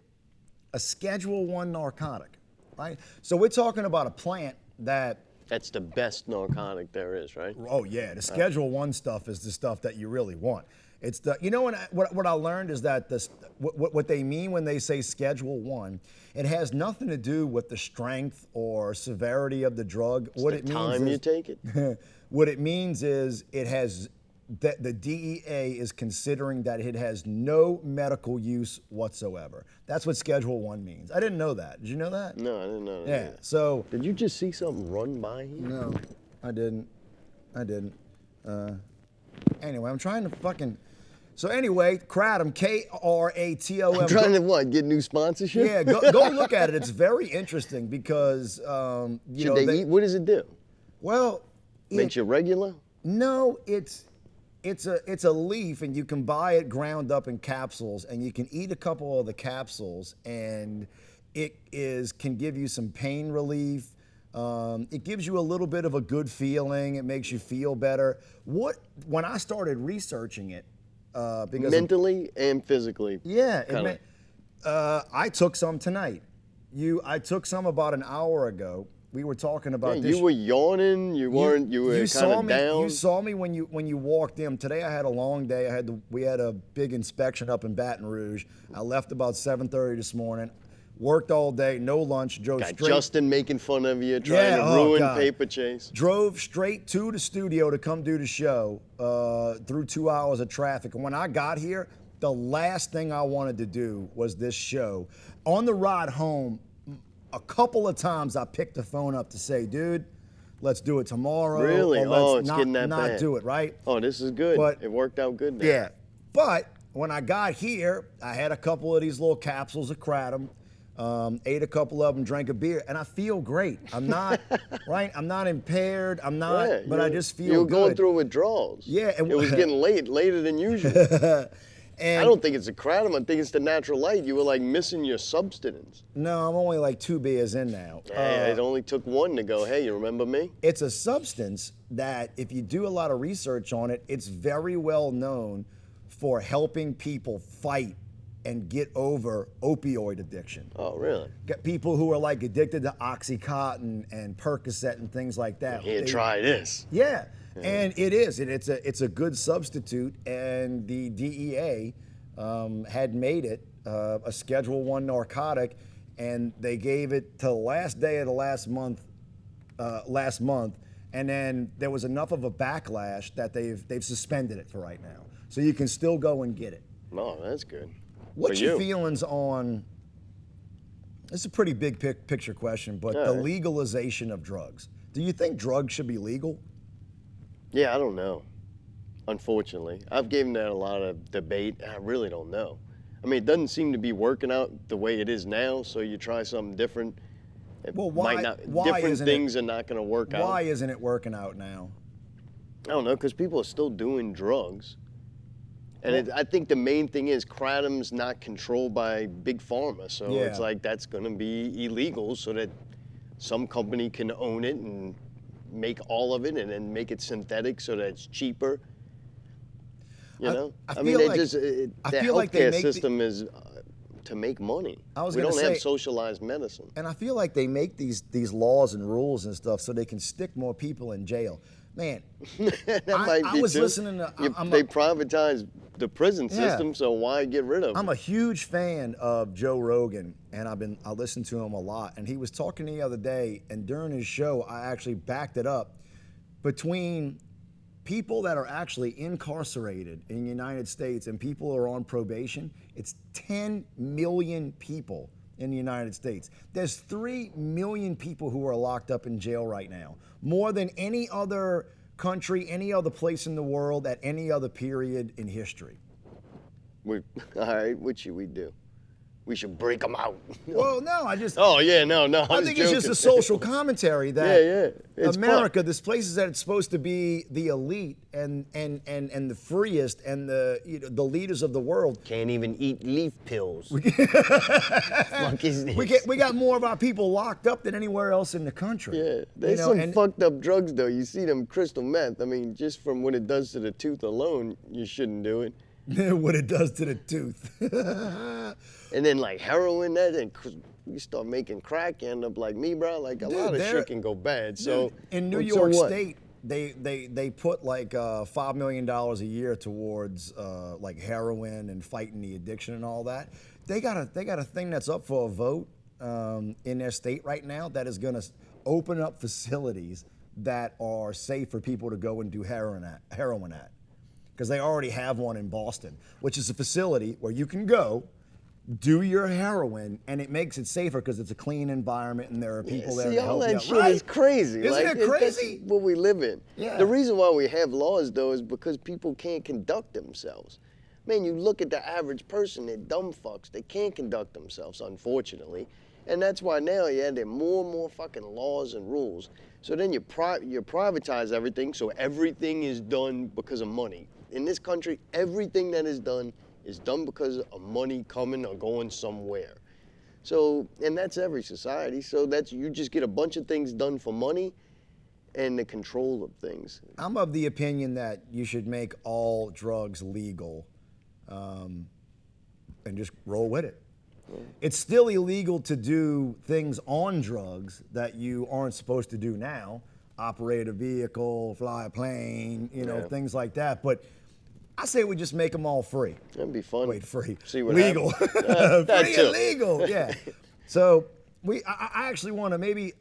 a Schedule 1 narcotic, right? So we're talking about a plant that, That's the best narcotic there is, right? oh yeah, the Schedule 1 stuff is the stuff that you really want. It's the, you know what I learned is that what they mean when they say Schedule 1, it has nothing to do with the strength or severity of the drug. What it means Time you is, take it. what it means is it has, that the DEA is considering that it has no medical use whatsoever. That's what Schedule 1 means. I didn't know that. Did you know that? No, I didn't know that. Yeah. So Did you just see something run by here? no, I didn't. Anyway, I'm trying to fucking. So anyway, kratom, K-R-A-T-O-M. I'm trying to what? Get new sponsorship? Yeah, go look at it. It's very interesting because you Should know they eat? What does it do? Well, Makes you regular? no, it's a leaf, and you can buy it ground up in capsules, and you can eat a couple of the capsules, and it can give you some pain relief. It gives you a little bit of a good feeling. It makes you feel better. When I started researching it, because Mentally and physically. yeah, kinda. I took some tonight. I took some about an hour ago. We were talking about Yeah, this. you were yawning. You weren't. You were kind of down. You saw me when you walked in. Today I had a long day. We had a big inspection up in Baton Rouge. I left about 7:30 this morning. Worked all day, no lunch. Drove Got straight. Justin making fun of you, trying to oh, ruin God. Paperchase. Drove straight to the studio to come do the show through 2 hours of traffic. And when I got here, the last thing I wanted to do was this show. On the ride home, a couple of times I picked the phone up to say, dude, let's do it tomorrow. Really? Or Oh, let's it's not, getting that not bad. do it, right? Oh, this is good. But- It worked out good now. Yeah. But when I got here, I had a couple of these little capsules of kratom, ate a couple of them, drank a beer, and I feel great. I'm not, right? I'm not impaired. I'm not, Yeah, but I just feel You were good. going through withdrawals. Yeah, It was getting later than usual. And I don't think it's the kratom. I think it's the natural light. You were like missing your substance. no, I'm only like 2 beers in now. It only took one to go, hey, you remember me? It's a substance that, if you do a lot of research on it, it's very well known for helping people fight and get over opioid addiction. Oh, really? Got people who are like addicted to Oxycontin and Percocet and things like that. Here, try this. Yeah, and it is. It's a good substitute, and the DEA had made it a Schedule I narcotic, and they gave it to the last day of the last month, and then there was enough of a backlash that they've suspended it for right now. So you can still go and get it. Oh, that's good. What's For your you. feelings on? This is a pretty big picture question, but the All right. legalization of drugs. Do you think drugs should be legal? Yeah, I don't know. Unfortunately, I've given that a lot of debate. I really don't know. I mean, it doesn't seem to be working out the way it is now. So you try something different. It Well, why- might not. why Different isn't things are not going to work out. Why isn't it working out now? I don't know, because people are still doing drugs. And I think the main thing is kratom's not controlled by big pharma. So Yeah. it's like that's going to be illegal so that some company can own it and make all of it and then make it synthetic so that it's cheaper. You know? I mean, feel they like- just, I the feel like they healthcare make the- system is to make money. I was we gonna don't have say- socialized medicine. And I feel like they make these laws and rules and stuff so they can stick more people in jail. Man, That I- might I be was too. listening to- I'm they a- privatized the prison Yeah. system, so why get rid of it? I'm a huge fan of Joe Rogan, and I listen to him a lot. And he was talking the other day, and during his show, I actually backed it up between people that are actually incarcerated in the United States and people who are on probation. It's 10 million people in the United States. There's 3 million people who are locked up in jail right now, more than any other country, any other place in the world at any other period in history. All right, what should we do? We should break them out. Well, no, I just. Oh yeah, no. I was think it's just joking. a social commentary that Yeah. It's America, this places that it's supposed to be the elite and the freest and the leaders of the world. Can't even eat leaf pills. Fuck is this? We got more of our people locked up than anywhere else in the country. Yeah, there's You know, some and- fucked up drugs though. You see them crystal meth. I mean, just from what it does to the tooth alone, you shouldn't do it. what it does to the tooth. And then like heroin, that and you start making crack, you end up like me, bro. Like a lot of there- shit can go bad. So in New so York what? State, they put like $5 million a year towards like heroin and fighting the addiction and all that. They got a thing that's up for a vote in their state right now that is going to open up facilities that are safe for people to go and do heroin at. Because they already have one in Boston, which is a facility where you can go, do your heroin, and it makes it safer because it's a clean environment and there are people there See, to all help you that out. shit Right? is crazy. Isn't like, it that's crazy? what we live in. Yeah. The reason why we have laws, though, is because people can't conduct themselves. Man, you look at the average person, they're dumb fucks. They can't conduct themselves, unfortunately. And that's why now, yeah, there are more and more fucking laws and rules. So then you privatize everything, so everything is done because of money. In this country, everything that is done because of money coming or going somewhere. So, and that's every society. So that's, you just get a bunch of things done for money and the control of things. I'm of the opinion that you should make all drugs legal and just roll with it. It's still illegal to do things on drugs that you aren't supposed to do now. Operate a vehicle, fly a plane, Yeah. things like that. But I say we just make them all free. That'd be fun. Wait, free. See what legal. happens. That Free too. and legal, yeah. So I actually want to maybe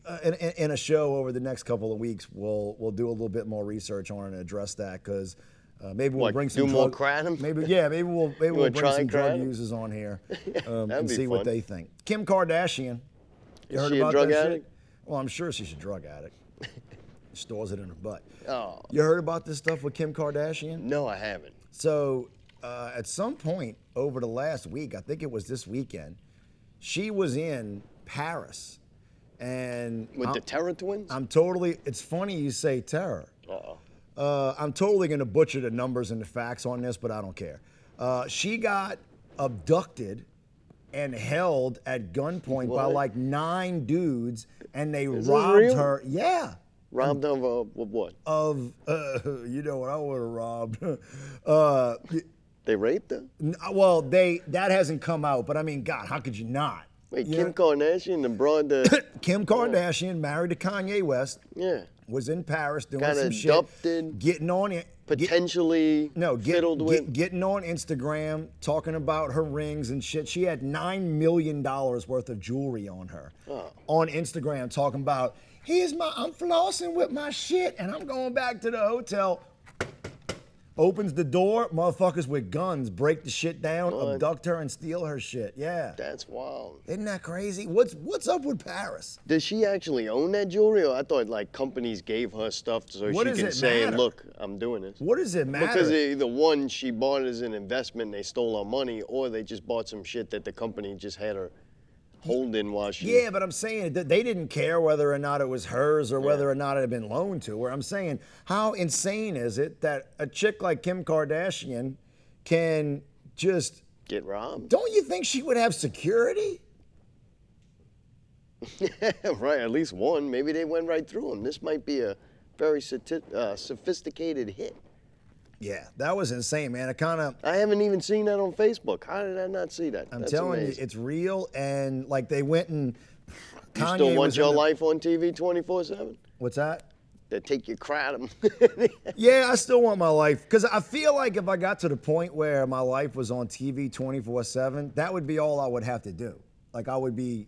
in a show over the next couple of weeks, we'll do a little bit more research on it and address that because maybe we'll What, bring some do more drug- kratom? Maybe we'll wanna bring try some drug kratom? users on here That'd and be see what fun. they think. Kim Kardashian, you Is heard she a about drug that shit? addict? Well, I'm sure she's a drug addict. Stores it in her butt. Oh, You heard about this stuff with Kim Kardashian? no, I haven't. So at some point over the last week, I think it was this weekend, she was in Paris. And With the Terror Twins? it's funny you say terror. Uh-oh. I'm totally going to butcher the numbers and the facts on this, but I don't care. She got abducted and held at gunpoint by What? like 9 dudes, and they Is this robbed real? her. Yeah. Robbed of what? Of you know what I would have robbed. They raped her? Well, that hasn't come out, but I mean, God, how could you not? Wait, You Kim know, Kardashian, the broad that Kim Kardashian, married to Kanye West, yeah, was in Paris doing got some shit, abducted, getting on it, potentially fiddled with. getting on Instagram, talking about her rings and shit. She had $9 million worth of jewelry on her. On Instagram, talking about, I'm flossing with my shit, and I'm going back to the hotel. Opens the door, motherfuckers with guns break the shit down, abduct her, and steal her shit. Yeah. That's wild. Isn't that crazy? What's up with Paris? Does she actually own that jewelry, or I thought like companies gave her stuff so What she does can it say, matter? "Look, I'm doing this." What does it matter? Because either one, she bought it as an investment, and they stole her money, or they just bought some shit that the company just had her holding while she. Yeah, but I'm saying that they didn't care whether or not it was hers or whether or not it had been loaned to her. I'm saying, how insane is it that a chick like Kim Kardashian can just Get robbed. Don't you think she would have security? Right, at least one. Maybe they went right through them. This might be a very sophisticated hit. Yeah, that was insane, man. It kind of. I haven't even seen that on Facebook. How did I not see that? I'm That's telling amazing. you, it's real, and like they went and. You Kanye still want was in your the- life on TV 24/7? What's that? They take your crowd. Yeah, I still want my life because I feel like if I got to the point where my life was on TV 24/7, that would be all I would have to do. Like I would be,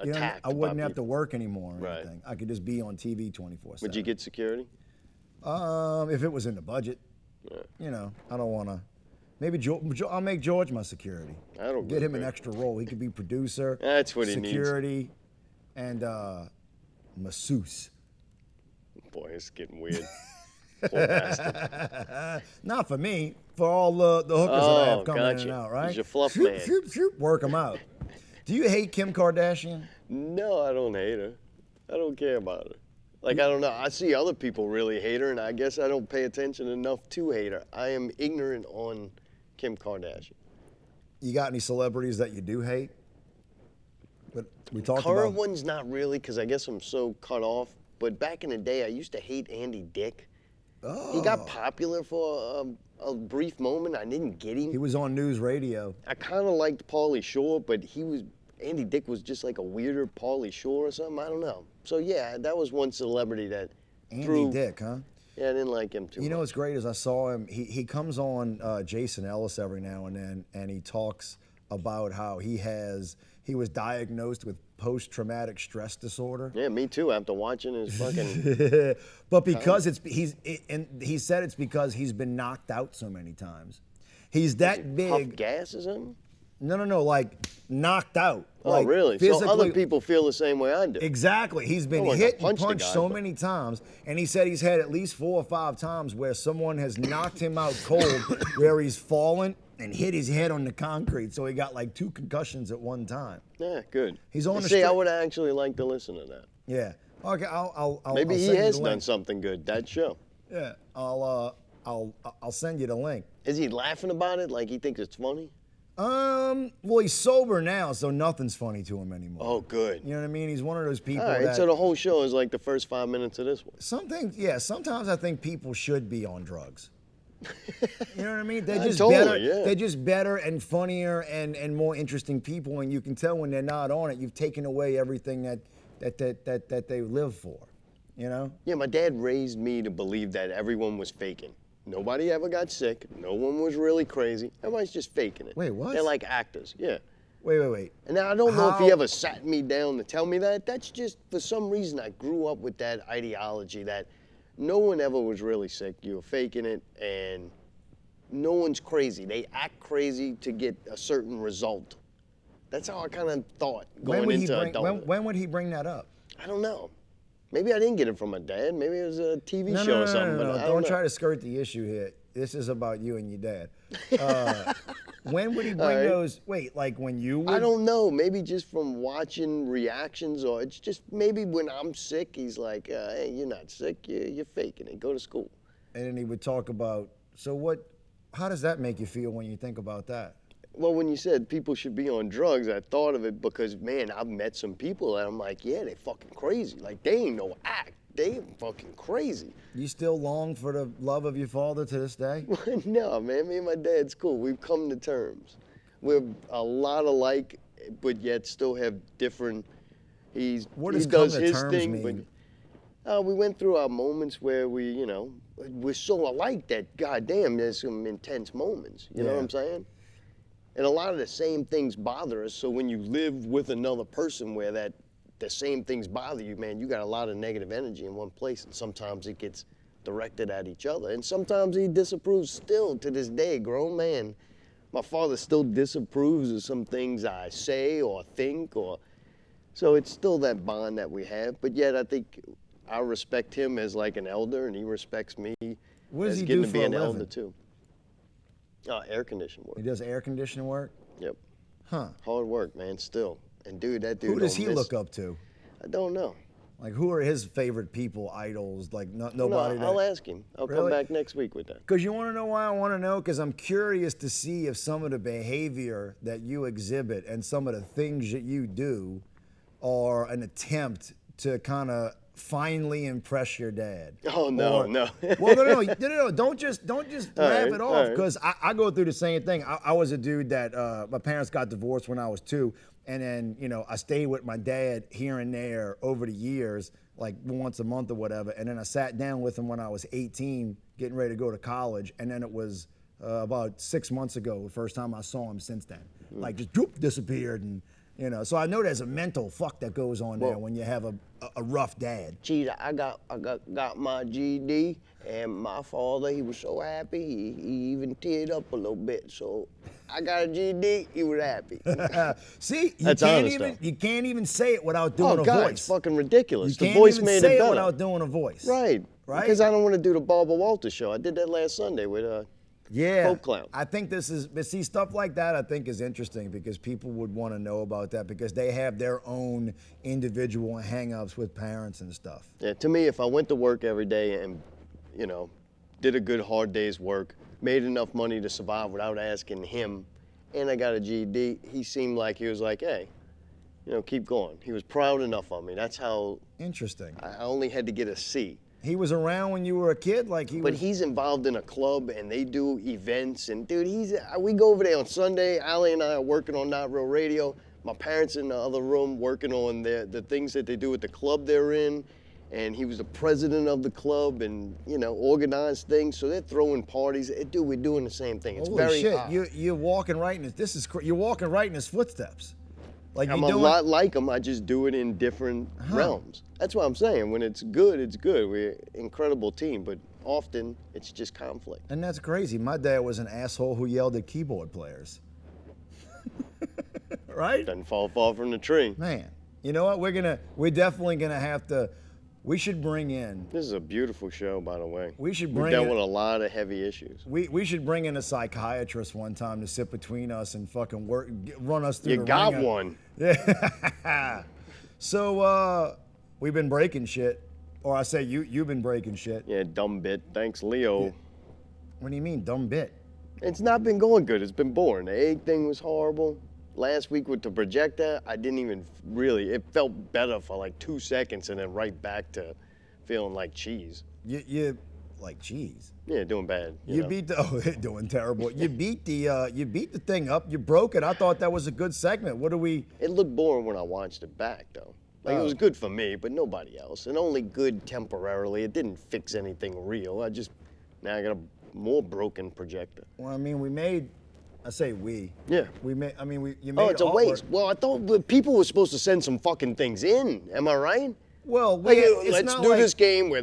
you know, Attacked I wouldn't by have to people. work anymore or Right. anything. I could just be on TV 24/7. Would you get security? If it was in the budget, you know, I don't want to. Maybe I'll make George my security. I don't Get him agree. an extra role. He could be producer. That's what he needs. Security, and masseuse. Boy, it's getting weird. Poor bastard. Not for me, for all the hookers that I have coming in gotcha. and out, right? He's your fluff Shoop, man. shoop, shoop, work them out. Do you hate Kim Kardashian? No, I don't hate her. I don't care about her. Like, I don't know. I see other people really hate her, and I guess I don't pay attention enough to hate her. I am ignorant on Kim Kardashian. You got any celebrities that you do hate? But we talked Current about. ones, not really, because I guess I'm so cut off. But back in the day, I used to hate Andy Dick. Oh. He got popular for a brief moment. I didn't get him. He was on news radio. I kind of liked Pauly Shore, but Andy Dick was just like a weirder Pauly Shore or something. I don't know. So yeah, that was one celebrity that Andy Dick, huh? Yeah, I didn't like him too You know much. what's great is I saw him. He comes on Jason Ellis every now and then, and he talks about how he was diagnosed with post-traumatic stress disorder. Yeah, me too. After watching his fucking. But because he said it's because he's been knocked out so many times. He's that Puff big. gas or something? No, like knocked out. Oh, like really? So physically- other people feel the same way I do. Exactly. He's been I wouldn't hit have and punched the punched guy, so but- many times, and he said he's had at least 4 or 5 times where someone has knocked him out cold, where he's fallen and hit his head on the concrete. So he got like 2 concussions at one time. Yeah, good. He's on the See, I street. would actually like to listen to that. Yeah. Okay. I'll Maybe I'll he send you has the done link. something good. That show. Yeah. I'll send you the link. Is he laughing about it? Like he thinks it's funny? Well, he's sober now, so nothing's funny to him anymore. Oh, good. You know what I mean? He's one of those people All right, that. so the whole show is like the first 5 minutes of this one. Sometimes I think people should be on drugs. You know what I mean? They're just Totally, better. yeah. They're just better and funnier and more interesting people, and you can tell when they're not on it. You've taken away everything that they live for. You know? Yeah, my dad raised me to believe that everyone was faking. Nobody ever got sick. No one was really crazy. Everybody's just faking it. Wait, what? They're like actors, yeah. Wait. And now I don't know if How- he ever sat me down to tell me that. That's just, for some reason, I grew up with that ideology that no one ever was really sick. You were faking it, and no one's crazy. They act crazy to get a certain result. That's how I kind of thought going into adulthood. When would he bring that up? I don't know. Maybe I didn't get it from my dad. Maybe it was a TV show or something. No. But I Don't know. try to skirt the issue here. This is about you and your dad. When would he bring right. those? Wait, like when you would? I don't know. Maybe just from watching reactions, or it's just maybe when I'm sick, he's like, "Hey, you're not sick. You're faking it. Go to school." And then he would talk about. So what? How does that make you feel when you think about that? Well, when you said people should be on drugs, I thought of it because, man, I've met some people and I'm like, yeah, they fucking crazy. Like, they ain't no act. They fucking crazy. You still long for the love of your father to this day? No, man, me and my dad's cool. We've come to terms. We're a lot alike, but yet still have different. He What does does come to his terms thing, mean? but we went through our moments where we're so alike that goddamn, there's some intense moments. You know what I'm saying? And a lot of the same things bother us. So when you live with another person where the same things bother you, man, you got a lot of negative energy in one place, and sometimes it gets directed at each other. And sometimes he disapproves still to this day, grown man. My father still disapproves of some things I say or think, so it's still that bond that we have. But yet I think I respect him as like an elder, and he respects me as getting to be an elder too. Air conditioning work. He does air conditioning work? Yep. Huh. Hard work, man, still. And dude, that dude. Who does he look up to? I don't know. Like, who are his favorite people, idols? Like, nobody. No, I'll ask him. I'll come back next week with that. Because you want to know why I want to know? Because I'm curious to see if some of the behavior that you exhibit and some of the things that you do are an attempt to kind of finally impress your dad. Oh, no, no. Well, no. Don't just laugh it off, because I go through the same thing. I was a dude that my parents got divorced when I was 2. And then, I stayed with my dad here and there over the years, like once a month or whatever. And then I sat down with him when I was 18, getting ready to go to college. And then it was about 6 months ago, the first time I saw him since then. Like, just disappeared. And, so I know there's a mental fuck that goes on there when you have a rough dad. Geez, I got my GED, and my father, he was so happy, he even teared up a little bit. So I got a GED, he was happy. See, you can't even say it without doing a God, voice. It's fucking ridiculous. You The voice can't made even say it better. without doing a voice. Right. Because I don't want to do the Barbara Walters show. I did that last Sunday with Folk Clown. I think but see, stuff like that I think is interesting because people would want to know about that because they have their own individual hang-ups with parents and stuff. Yeah, to me, if I went to work every day and, did a good hard day's work, made enough money to survive without asking him, and I got a GED, he seemed like he was like, hey, keep going. He was proud enough of me. That's how. Interesting. I only had to get a C. He was around when you were a kid, But he's involved in a club, and they do events, and dude, we go over there on Sunday. Allie and I are working on Not Real Radio. My parents in the other room working on the things that they do at the club they're in, and he was the president of the club, and organized things. So they're throwing parties. Dude, we're doing the same thing. It's Holy very shit! odd. You're walking right in his. You're walking right in his footsteps. Like I'm a lot like him. I just do it in different realms. That's what I'm saying. When it's good, it's good. We're an incredible team, but often it's just conflict. And that's crazy. My dad was an asshole who yelled at keyboard players. Right? Doesn't fall far from the tree. Man, you know what? We're definitely gonna have to. We should bring in. This is a beautiful show, by the way. We dealt with a lot of heavy issues. We should bring in a psychiatrist one time to sit between us and fucking run us through. You got one. Yeah. So we've been breaking shit, or I say you've been breaking shit. Yeah, dumb bit. Thanks, Leo. Yeah. What do you mean, dumb bit? It's not been going good. It's been boring. The egg thing was horrible. Last week with the projector, I didn't even really. It felt better for like 2 seconds, and then right back to feeling like cheese. You like cheese? Yeah, doing bad. You beat doing terrible. You beat the thing up. You broke it. I thought that was a good segment. What do we? It looked boring when I watched it back, though. Like it was good for me, but nobody else, and only good temporarily. It didn't fix anything real. Now I got a more broken projector. Well, I mean, we made. I say we. Yeah. We made. I mean, you made. Oh, it's a waste. Well, I thought people were supposed to send some fucking things in. Am I right? Well, let's do this game where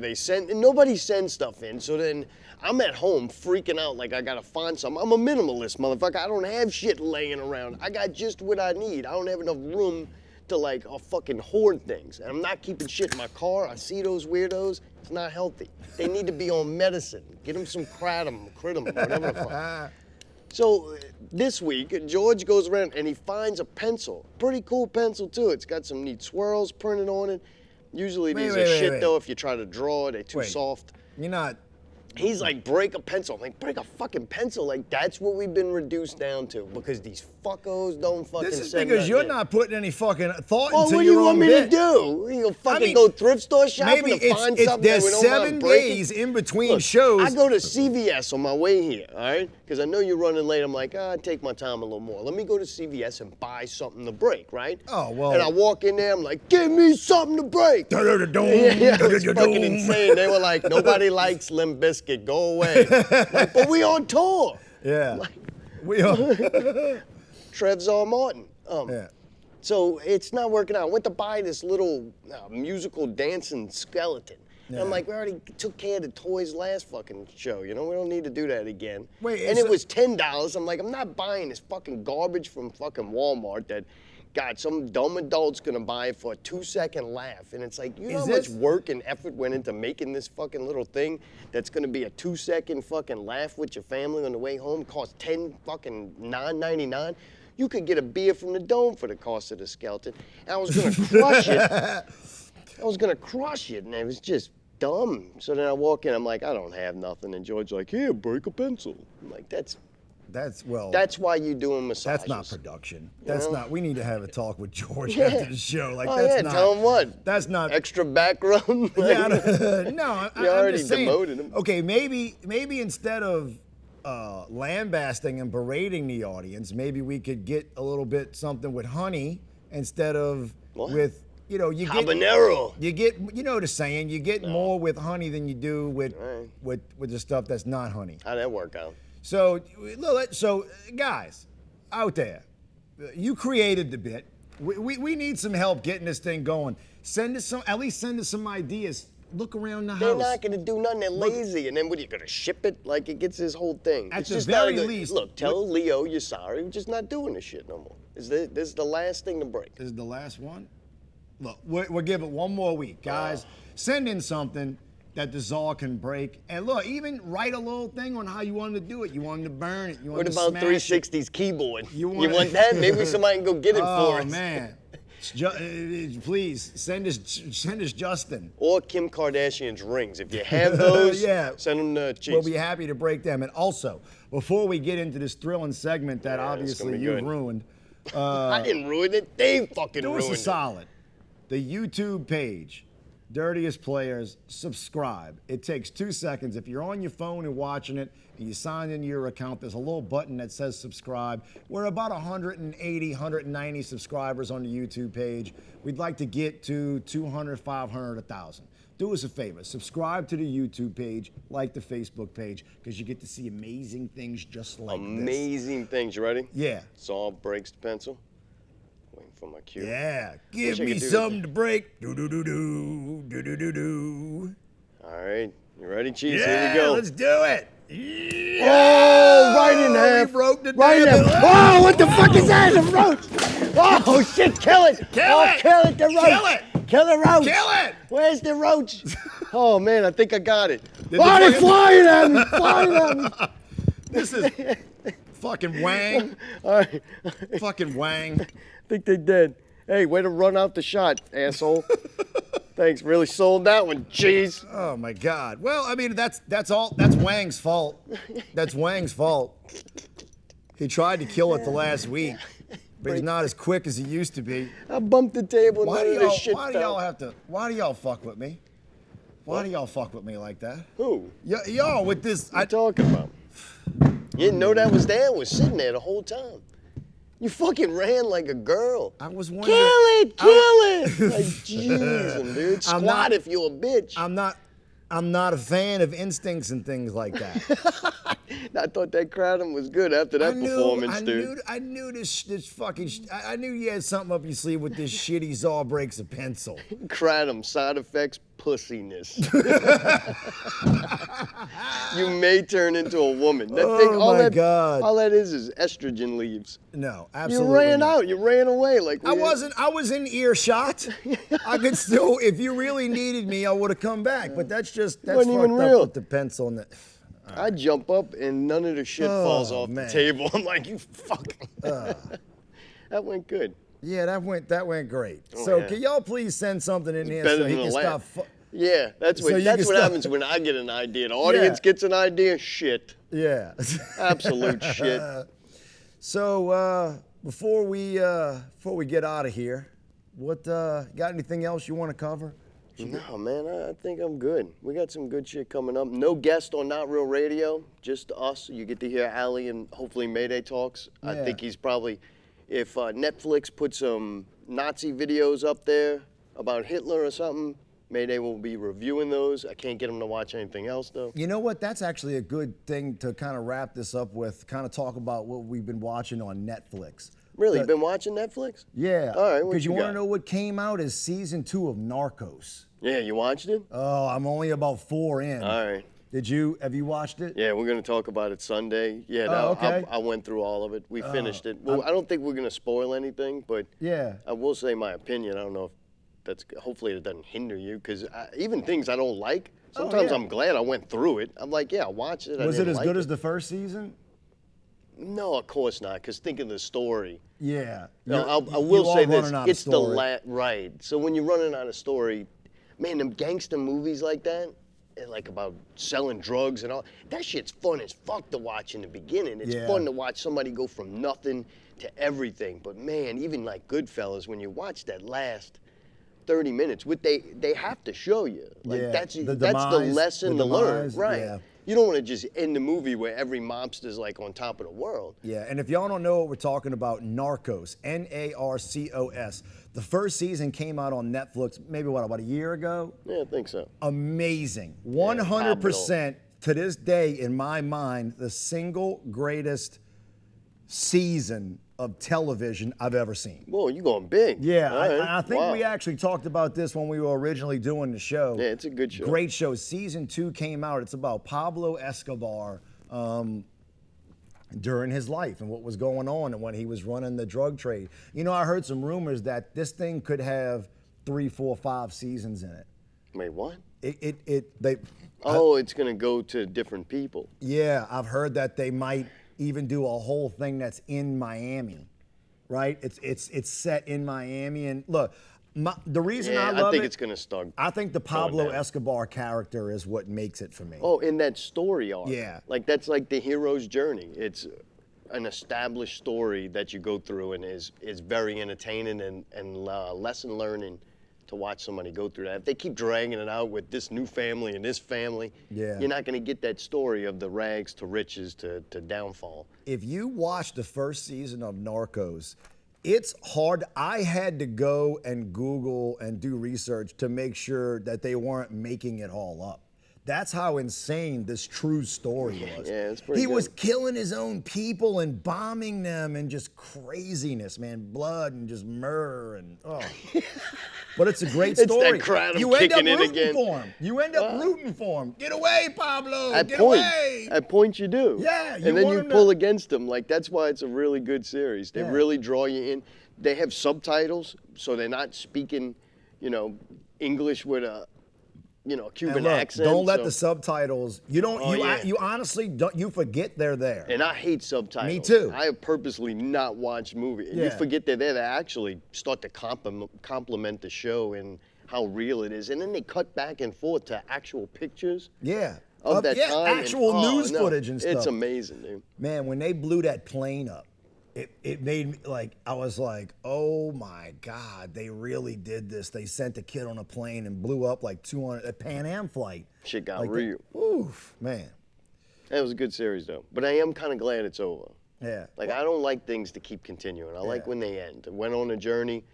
nobody sends stuff in. So then I'm at home freaking out like I gotta find something. I'm a minimalist, motherfucker. I don't have shit laying around. I got just what I need. I don't have enough room to fucking hoard things. And I'm not keeping shit in my car. I see those weirdos. It's not healthy. They need to be on medicine. Get them some kratom, whatever the fuck. So this week, George goes around and he finds a pencil. Pretty cool pencil too. It's got some neat swirls printed on it. Usually these are shit though if you try to draw, they're too soft. You're not He's like, break a pencil. I'm like, break a fucking pencil. Like, that's what we've been reduced down to because these fuckos don't fucking This is send because you're nothing in. not putting any fucking thought Well, into what do you your want own me bit. to do? You gonna fucking I mean, go thrift store shopping Maybe to find something there's that we don't 7 mind breaking? days in between Look, shows. I go to CVS on my way here, all right? Because I know you're running late. I'm like, I take my time a little more. Let me go to CVS and buy something to break, right? Oh, well. And I walk in there, I'm like, give me something to break. Yeah, it was fucking insane. They were like, nobody likes Limp Bizkit. Go away. Like, but we on tour. Yeah. Like, We are. Czar Martin. Yeah. So it's not working out. I went to buy this little musical dancing skeleton. And I'm like, we already took care of the toys last fucking show. You know, we don't need to do that again. Wait, and it was $10. I'm like, I'm not buying this fucking garbage from fucking Walmart that, God, some dumb adult's gonna buy it for a 2-second laugh. And it's like, you know how much work and effort went into making this fucking little thing that's gonna be a 2-second fucking laugh with your family on the way home? Cost $9.99. You could get a beer from the Dome for the cost of the skeleton. And I was gonna crush it. I was gonna crush it, and it was just dumb. So then I walk in, I'm like, I don't have nothing. And George's like, here, break a pencil. I'm like, that's why you doing massages. That's not production. That's know? not. We need to have a talk with George after the show. Like Oh, that's yeah, not. tell him what? That's not. Extra background? Yeah, no, You I'm already just saying. demoted him. Okay, maybe instead of lambasting and berating the audience, maybe we could get a little bit something with honey instead of with. You know, you Habanero. get you know the saying, you get more with honey than you do with the stuff that's not honey. How'd that work out? So guys out there, you created the bit. We need some help getting this thing going. At least send us some ideas. Look around the house. They're not gonna do nothing. They're lazy. And then what are you gonna ship it? Like it gets this whole thing. At It's the just very not a good, least, look, tell Leo you're sorry. We're just not doing this shit no more. This is the last thing to break. This is the last one. Look, we'll give it one more week, guys. Send in something that the Czar can break. And look, even write a little thing on how you want to do it. You want to burn it. You want What to about smash 360's keyboard? You want- want that? Maybe somebody can go get it for us. Oh man, please send us Justin. Or Kim Kardashian's rings. If you have those, Yeah. send them to Cheese. We'll be happy to break them. And also, before we get into this thrilling segment that Yeah, it's obviously gonna be you've good. ruined, I didn't ruin it. They fucking do ruined us a solid. The YouTube page, Dirtiest Players, subscribe. It takes 2 seconds. If you're on your phone and watching it and you sign into your account, there's a little button that says subscribe. We're about 180, 190 subscribers on the YouTube page. We'd like to get to 200, 500, 1,000. Do us a favor, subscribe to the YouTube page, like the Facebook page, because you get to see amazing things just like this. Amazing things. You ready? Yeah. Saw breaks the pencil. Waiting for my cue. Yeah, Wish give I me could do something to break. Do-do-do-do, do-do-do-do. All right. You ready, Cheese? Yeah, Here we go. let's do it. Oh, right in half. We broke the Right in damn- half. Oh, what the fuck is that? A roach. Oh, shit, kill it. Kill it. Kill it, the roach. Kill it. Kill the roach. Kill it. Where's the roach? Oh, man, I think I got it. Did Oh, the they're fucking- flying at me. Flying at me. This is fucking Wang. All right. Fucking Wang. I think they did. Hey, way to run out the shot, asshole. Thanks, really sold that one, Cheese. Oh my God. Well, I mean, that's all. That's Wang's fault. That's Wang's fault. He tried to kill it the last week, but he's not as quick as he used to be. I bumped the table. Why None do of this shit y'all fell. Why do y'all fuck with me? Why do y'all fuck with me like that? Who? Y'all with this. What you talking about? You didn't know that was there? It was sitting there the whole time. You fucking ran like a girl. I was wondering. Kill it! Kill it! Like, jeez, dude. Squat I'm not- if you're a bitch. I'm not a fan of instincts and things like that. I thought that Kratom was good after that performance, dude. I knew this fucking. I knew you had something up your sleeve with this shitty Czar breaks a pencil. Kratom, side effects, pussiness. You may turn into a woman. That thing, Oh my God. All that is estrogen leaves. No, You absolutely. ran not. out. You ran away. Like I wasn't. I was in earshot. I could still. If you really needed me, I would have come back. But that's just that's Wasn't fucked even up real. with the pencil and the. I jump up and none of the shit falls off man. the table. I'm like, you fuck. That went good. Yeah, that went great. So yeah. can y'all please send something in here better so he than can a stop. laugh. Yeah, that's So what you that's can what start- happens when I get an idea. The audience gets an idea. Shit, Yeah. absolute shit. So before we get out of here, what got anything else you want to cover? No, man, I think I'm good. We got some good shit coming up. No guest on Not Real Radio, just us. You get to hear Ali and hopefully Mayday talks. I Yeah. think he's probably, if Netflix put some Nazi videos up there about Hitler or something, Mayday will be reviewing those. I can't get him to watch anything else, though. You know what? That's actually a good thing to kind of wrap this up with. Kind of talk about what we've been watching on Netflix. Really, The- been watching Netflix? Yeah. All right, what Because you you want to got? know what came out is season 2 of Narcos. Yeah, you watched it? Oh, I'm only about 4 in. All right. Have you watched it? Yeah, we're going to talk about it Sunday. Yeah, Oh, okay. I went through all of it. We finished it. Well, I don't think we're going to spoil anything, but Yeah. I will say my opinion. I don't know if that's, hopefully it doesn't hinder you, because even things I don't like, sometimes yeah. I'm glad I went through it. I'm like, yeah, I watched it. Was I it didn't as like good as the first season? No, of course not, because think of the story. Yeah. No, You're- I will you say are this. running out of It's the story. right. So when you're running out of story, man, them gangster movies like that, and like about selling drugs and all, that shit's fun as fuck to watch in the beginning. It's Yeah. fun to watch somebody go from nothing to everything. But man, even like Goodfellas, when you watch that last 30 minutes, what they have to show you. Like Yeah, that's the the demise, lesson the to learn. demise, Right. yeah. You don't want to just end the movie where every mobster's like on top of the world. Yeah, and if y'all don't know what we're talking about, Narcos, Narcos. The first season came out on Netflix maybe about a year ago. Yeah, I think so. Amazing. 100% to this day in my mind, the single greatest season of television I've ever seen. Whoa, you going big. Yeah, All right. I think Wow. we actually talked about this when we were originally doing the show. Yeah, it's a good show. Great show. Season 2 came out. It's about Pablo Escobar during his life and what was going on and when he was running the drug trade. You know, I heard some rumors that this thing could have 3, 4, 5 seasons in it. Wait, what? They. Oh, it's gonna go to different people. Yeah, I've heard that they might even do a whole thing that's in Miami, right? It's set in Miami, and look, the reason I Yeah, love I think it, it's gonna start. I think the Pablo down. Escobar character is what makes it for me. Oh, in that story arc. Yeah. Like that's like the hero's journey. It's an established story that you go through and is very entertaining and lesson learning to watch somebody go through that. If they keep dragging it out with this new family and this family, Yeah. you're not gonna get that story of the rags to riches to downfall. If you watch the first season of Narcos, it's hard. I had to go and Google and do research to make sure that they weren't making it all up. That's how insane this true story was. Yeah, it's pretty He good. was killing his own people and bombing them and just craziness, man. Blood and just murder and oh. But it's a great It's story. that crowd You end up kicking in rooting again. for him. You end up rooting for him. Get away, Pablo. At Get point, away. at point you do. Yeah, you and then want you him to- pull against them. Like that's why it's a really good series. They Yeah. really draw you in. They have subtitles, so they're not speaking, English with a, Cuban And look, accent. don't let so- the subtitles. You don't. Oh, yeah. You honestly don't. You forget they're there. And I hate subtitles. Me too. I have purposely not watched movies. And you Yeah. forget they're there to actually start to compliment the show and how real it is. And then they cut back and forth to actual pictures Yeah. of that yeah, time. actual and, news footage and stuff. It's amazing, dude. Man, when they blew that plane up, it made me I was like, oh my God, they really did this. They sent a kid on a plane and blew up like 200 a Pan Am flight. Shit got Like real. Oof, man. That was a good series, though. But I am kind of glad it's over. Yeah. Like, I don't like things to keep continuing. I like Yeah. when they end. It went on a journey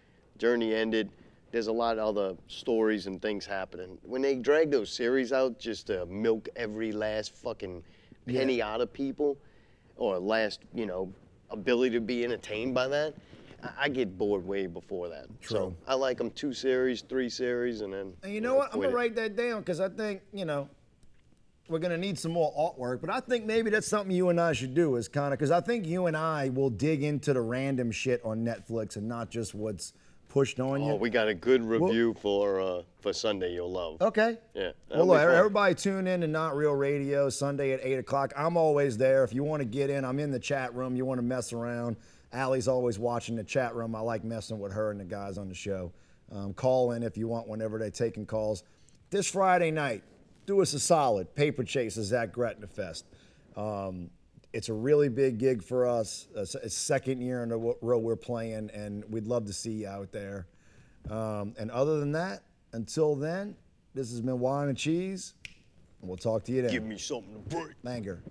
ended. There's a lot of other stories and things happening. When they drag those series out just to milk every last fucking penny out of people, or last, ability to be entertained by that, I get bored way before that. So True. I like them 2 series, 3 series, and then. And you know what? I'm quit gonna it. write that down because I think we're gonna need some more artwork. But I think maybe that's something you and I should do is kind of because I think you and I will dig into the random shit on Netflix and not just what's pushed on you. Oh, we got a good review for Sunday you'll love. Okay. Yeah. Well, that'll look, be fun. everybody tune in to Not Real Radio Sunday at 8 o'clock. I'm always there. If you want to get in, I'm in the chat room. You want to mess around. Allie's always watching the chat room. I like messing with her and the guys on the show. Call in if you want whenever they're taking calls. this Friday night, do us a solid. Paperchase is at GretnaFest. It's a really big gig for us. It's second year in a row we're playing, and we'd love to see you out there. And other than that, until then, this has been Whine and Cheese, and we'll talk to you then. Give me something to break. Banger.